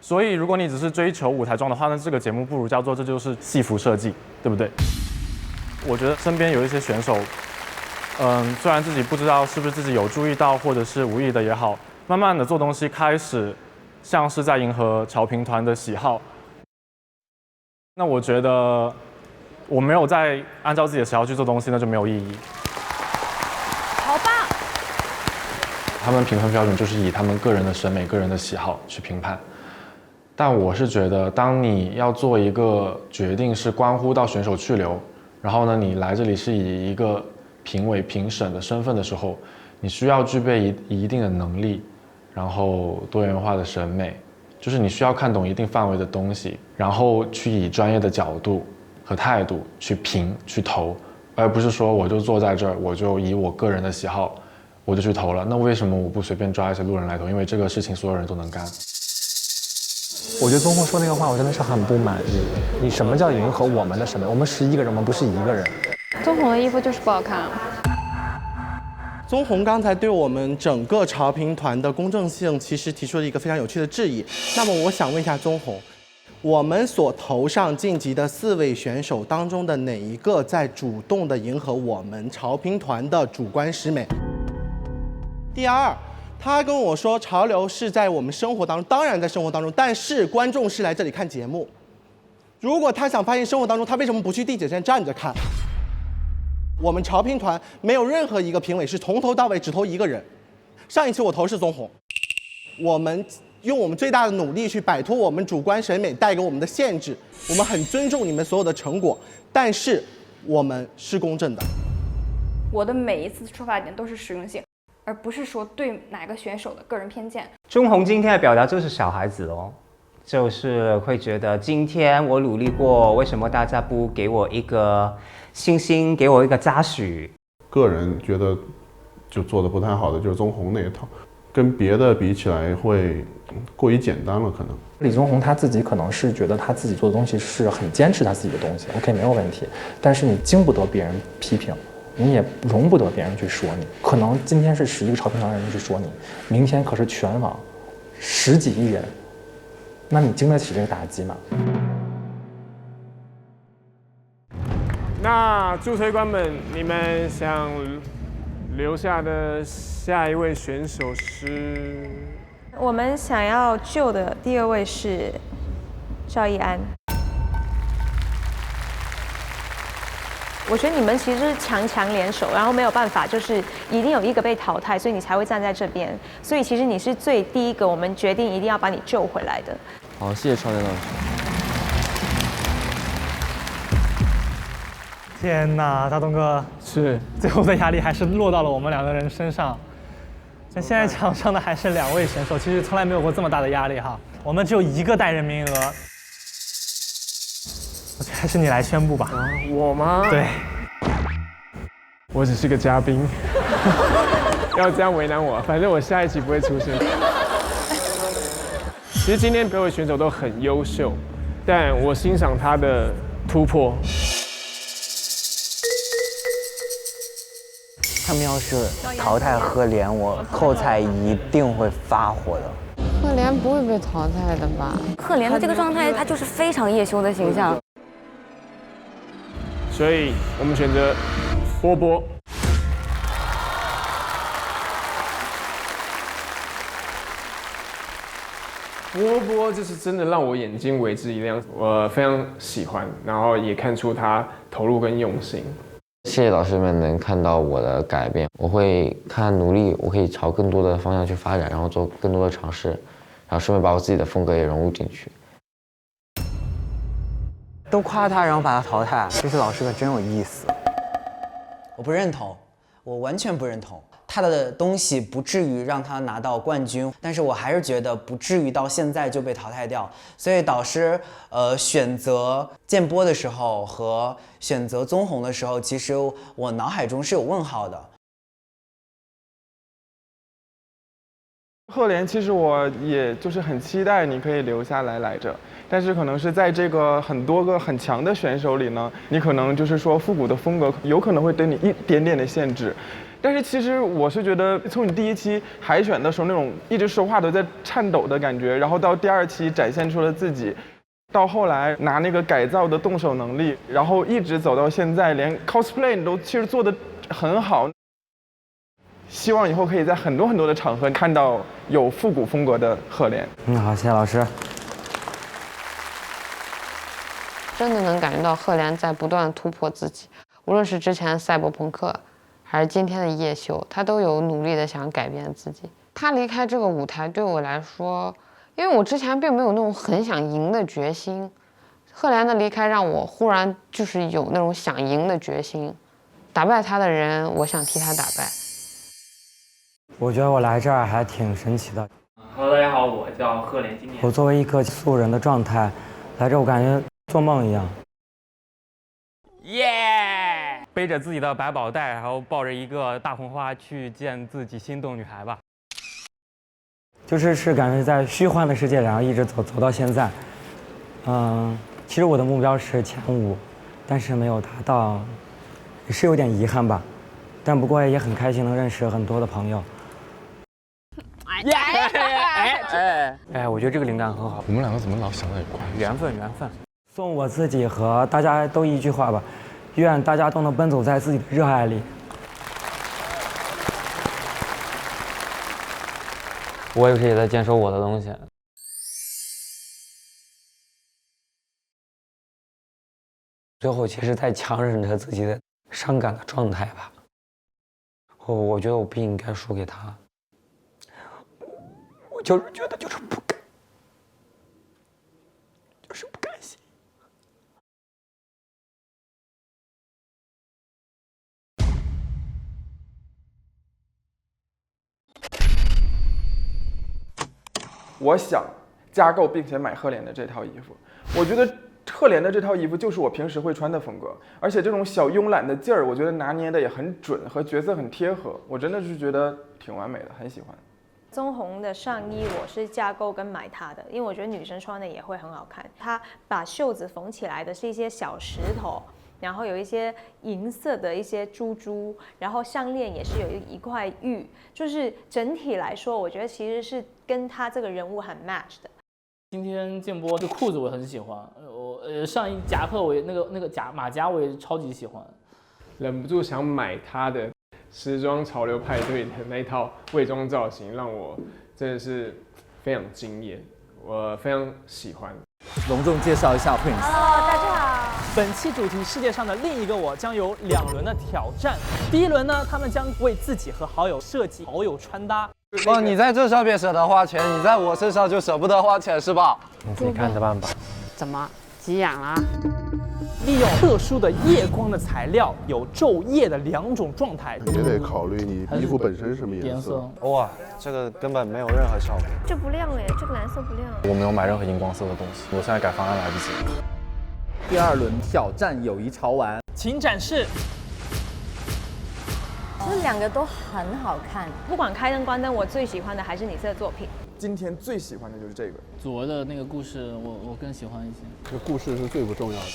所以，如果你只是追求舞台装的话，那这个节目不如叫做这就是戏服设计，对不对？我觉得身边有一些选手，虽然自己不知道是不是自己有注意到，或者是无意的也好，慢慢的做东西开始像是在迎合潮评团的喜好。那我觉得我没有在按照自己的喜好去做东西，那就没有意义。好棒！他们评分标准就是以他们个人的审美、个人的喜好去评判。但我是觉得，当你要做一个决定是关乎到选手去留，然后呢，你来这里是以一个评委、评审的身份的时候，你需要具备一定的能力，然后多元化的审美，就是你需要看懂一定范围的东西，然后去以专业的角度和态度去评、去投，而不是说我就坐在这儿，我就以我个人的喜好，我就去投了。那为什么我不随便抓一些路人来投？因为这个事情所有人都能干。我觉得宗红说那个话，我真的是很不满意。你什么叫迎合我们的审美？我们11个人，我们不是1个人。棕红的衣服就是不好看。棕红刚才对我们整个潮评团的公正性其实提出了一个非常有趣的质疑。那么我想问一下棕红，我们所投上晋级的4位选手当中的哪一个在主动的迎合我们潮评团的主观审美？第二，他跟我说潮流是在我们生活当中，当然在生活当中，但是观众是来这里看节目。如果他想发现生活当中，他为什么不去地铁站站着看？我们潮评团没有任何一个评委是从头到尾只投一个人。上一期我投是宗弘，我们用我们最大的努力去摆脱我们主观审美带给我们的限制。我们很尊重你们所有的成果，但是我们是公正的。我的每一次出发点都是实用性，而不是说对哪个选手的个人偏见。宗弘今天的表达就是小孩子咯，就是会觉得今天我努力过，为什么大家不给我一个星星，给我一个嘉许？个人觉得就做的不太好的就是宗弘那一套，跟别的比起来会过于简单了，可能。李宗弘他自己可能是觉得他自己做的东西是很坚持他自己的东西 ，OK 没有问题，但是你经不得别人批评。你也容不得别人去说你，可能今天是11个潮评团的人去说你，明天可是全网10几亿人，那你经得起这个打击吗？那助推官们，你们想留下的下一位选手是？我们想要救的第2位是赵逸安。我觉得你们其实是强联手，然后没有办法，就是一定有一个被淘汰，所以你才会站在这边。所以其实你是第一个，我们决定一定要把你救回来的。好，谢谢超年老师。天哪，大东哥，是最后的压力还是落到了我们2个人身上。但现在场上的还是2位选手，其实从来没有过这么大的压力哈。我们只有1个带人名额。我觉得还是你来宣布吧。我吗？对，我只是个嘉宾，要这样为难我，反正我下一期不会出现。其实今天各位选手都很优秀，但我欣赏他的突破。他们要是淘汰赫连，我寇彩一定会发火的。赫连不会被淘汰的吧？赫连的这个状态，他就是非常叶修的形象。所以我们选择波波。波波就是真的让我眼睛为之一亮，我非常喜欢，然后也看出他投入跟用心。谢谢老师们能看到我的改变，我会努力，我可以朝更多的方向去发展，然后做更多的尝试，然后顺便把我自己的风格也融入进去。都夸他，然后把他淘汰，这些老师可真有意思。我不认同，我完全不认同。他的东西不至于让他拿到冠军，但是我还是觉得不至于到现在就被淘汰掉。所以导师选择建波的时候和选择宗弘的时候，其实我脑海中是有问号的。赫连其实我也就是很期待你可以留下来着，但是可能是在这个很多个很强的选手里呢，你可能就是说复古的风格有可能会对你一点点的限制。但是其实我是觉得，从你第1期海选的时候那种一直说话都在颤抖的感觉，然后到第2期展现出了自己，到后来拿那个改造的动手能力，然后一直走到现在，连 cosplay 你都其实做得很好。希望以后可以在很多的场合看到有复古风格的赫连。好，谢谢老师。真的能感觉到赫连在不断突破自己，无论是之前的赛博朋克，还是今天的叶修，他都有努力的想改变自己。他离开这个舞台对我来说，因为我之前并没有那种很想赢的决心，赫连的离开让我忽然就是有那种想赢的决心。打败他的人，我想替他打败。我觉得我来这儿还挺神奇的。Hello， 大家好，我叫赫连，今年我作为一个素人的状态来这，我感觉做梦一样。耶！背着自己的百宝袋，然后抱着一个大红花去见自己心动女孩吧。就是感觉在虚幻的世界，然后一直走到现在。其实我的目标是前5，但是没有达到，也是有点遗憾吧。但不过也很开心能认识很多的朋友。我觉得这个灵感很好。我们2个怎么老想在一块？缘分。送我自己和大家都一句话吧，愿大家都能奔走在自己的热爱里。我也是也在坚守我的东西。最后其实在强忍着自己的伤感的状态吧。我觉得我不应该输给他，我就是觉得就是不甘，就是不甘心。我想加购并且买赫连的这套衣服，我觉得赫连的这套衣服就是我平时会穿的风格，而且这种小慵懒的劲儿，我觉得拿捏的也很准，和角色很贴合，我真的是觉得挺完美的，很喜欢。棕红的上衣我是加购跟买它的，因为我觉得女生穿的也会很好看。它把袖子缝起来的是一些小石头，然后有一些银色的一些珠珠，然后项链也是有一块玉，就是整体来说，我觉得其实是跟他这个人物很 match 的。今天建波这裤子我很喜欢，我上衣夹克我也那个马甲我也超级喜欢，忍不住想买他的时装潮流派对的那一套伪装造型，让我真的是非常惊艳，我非常喜欢。隆重介绍一下 Prince。大家好。本期主题世界上的另一个我将有2轮的挑战。第一轮呢，他们将为自己和好友设计好友穿搭。哦，你在这上面舍得花钱，你在我身上就舍不得花钱是吧？你自己看着办吧。怎么急眼了？利用特殊的夜光的材料，有昼夜的2种状态。也得考虑你衣服本身什么颜色。哇，这个根本没有任何效果。这不亮哎，这个蓝色不亮。我没有买任何荧光色的东西，我现在改方案来不及。第2轮挑战友谊潮玩，请展示。其实2个都很好看，不管开灯关灯，我最喜欢的还是你这个作品。今天最喜欢的就是这个。左的那个故事我更喜欢一些。这故事是最不重要的。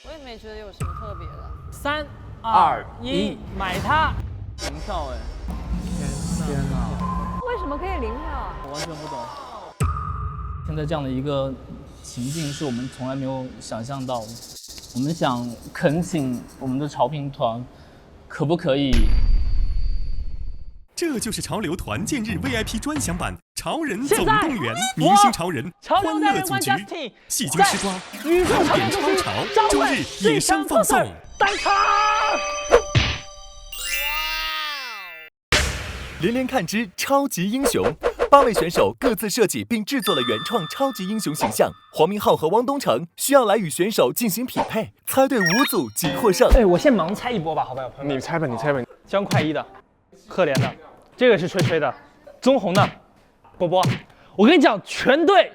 我也没觉得有什么特别的。3、2、1，买它！0票哎！天哪！为什么可以0票啊？我完全不懂。现在这样的一个情境是我们从来没有想象到的。我们想恳请我们的潮评团，可不可以？这就是潮流团建日 VIP 专享版《潮人总动员》，明星潮人欢乐组局，戏精吃瓜，热点超潮，周日野生放送，单场。连连看之超级英雄，8位选手各自设计并制作了原创超级英雄形象。黄明昊和汪东城需要来与选手进行匹配，猜对5组即获胜。哎，我先盲猜一波吧，好不好？你猜吧，你猜吧。江快一的，赫连的，这个是吹吹的，棕红的，波波。我跟你讲，全对，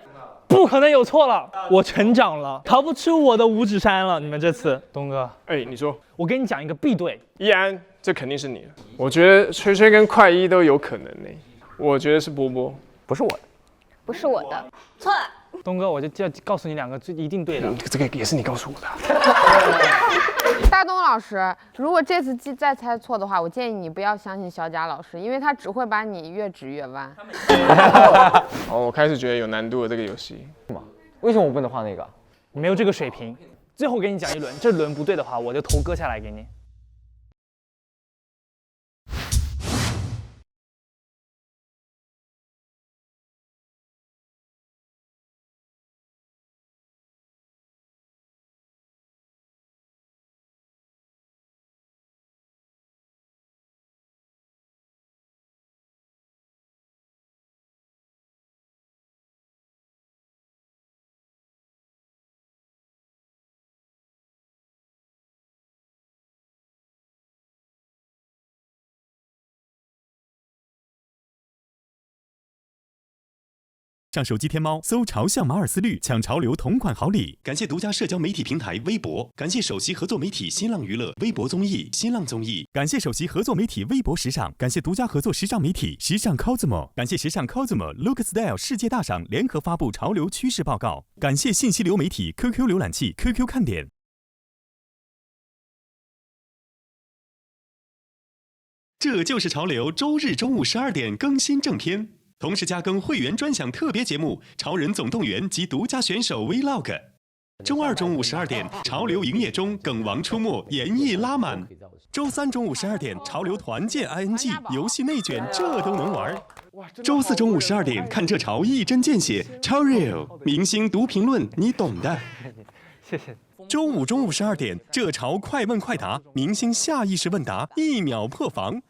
不可能有错了。我成长了，逃不出我的五指山了。你们这次，东哥，哎，你说，我跟你讲一个必对。易安，这肯定是你。我觉得吹吹跟快一都有可能呢。我觉得是波波，不是我的，不是我的，错了。东哥，我就要告诉你2个，一定对的。这个也是你告诉我的。大东老师，如果这次再猜错的话，我建议你不要相信小贾老师，因为他只会把你越指越弯。哦，我开始觉得有难度了这个游戏。为什么我不能画那个？没有这个水平。最后给你讲一轮，这轮不对的话，我就头割下来给你。上手机天猫搜潮象马尔斯绿，抢潮流同款好礼。感谢独家社交媒体平台微博，感谢首席合作媒体新浪娱乐、微博综艺、新浪综艺，感谢首席合作媒体微博时尚，感谢独家合作时尚媒体时尚 Cosmo， 感谢时尚 Cosmo Look Style 世界大赏联合发布潮流趋势报告，感谢信息流媒体 QQ 浏览器 QQ 看点。这就是潮流，周日中午12点更新正片。同时加更会员专享特别节目《潮人总动员》及独家选手 Vlog。周2中午12点，潮流营业中，梗王出没，演绎拉满。周3中午12点，潮流团建 ING 游戏内卷，这都能玩。周4中午12点，看这潮一针见血，超 real 明星读评论，你懂的。谢谢。周五中午12点，这潮快问快答，明星下意识问答，1秒破防。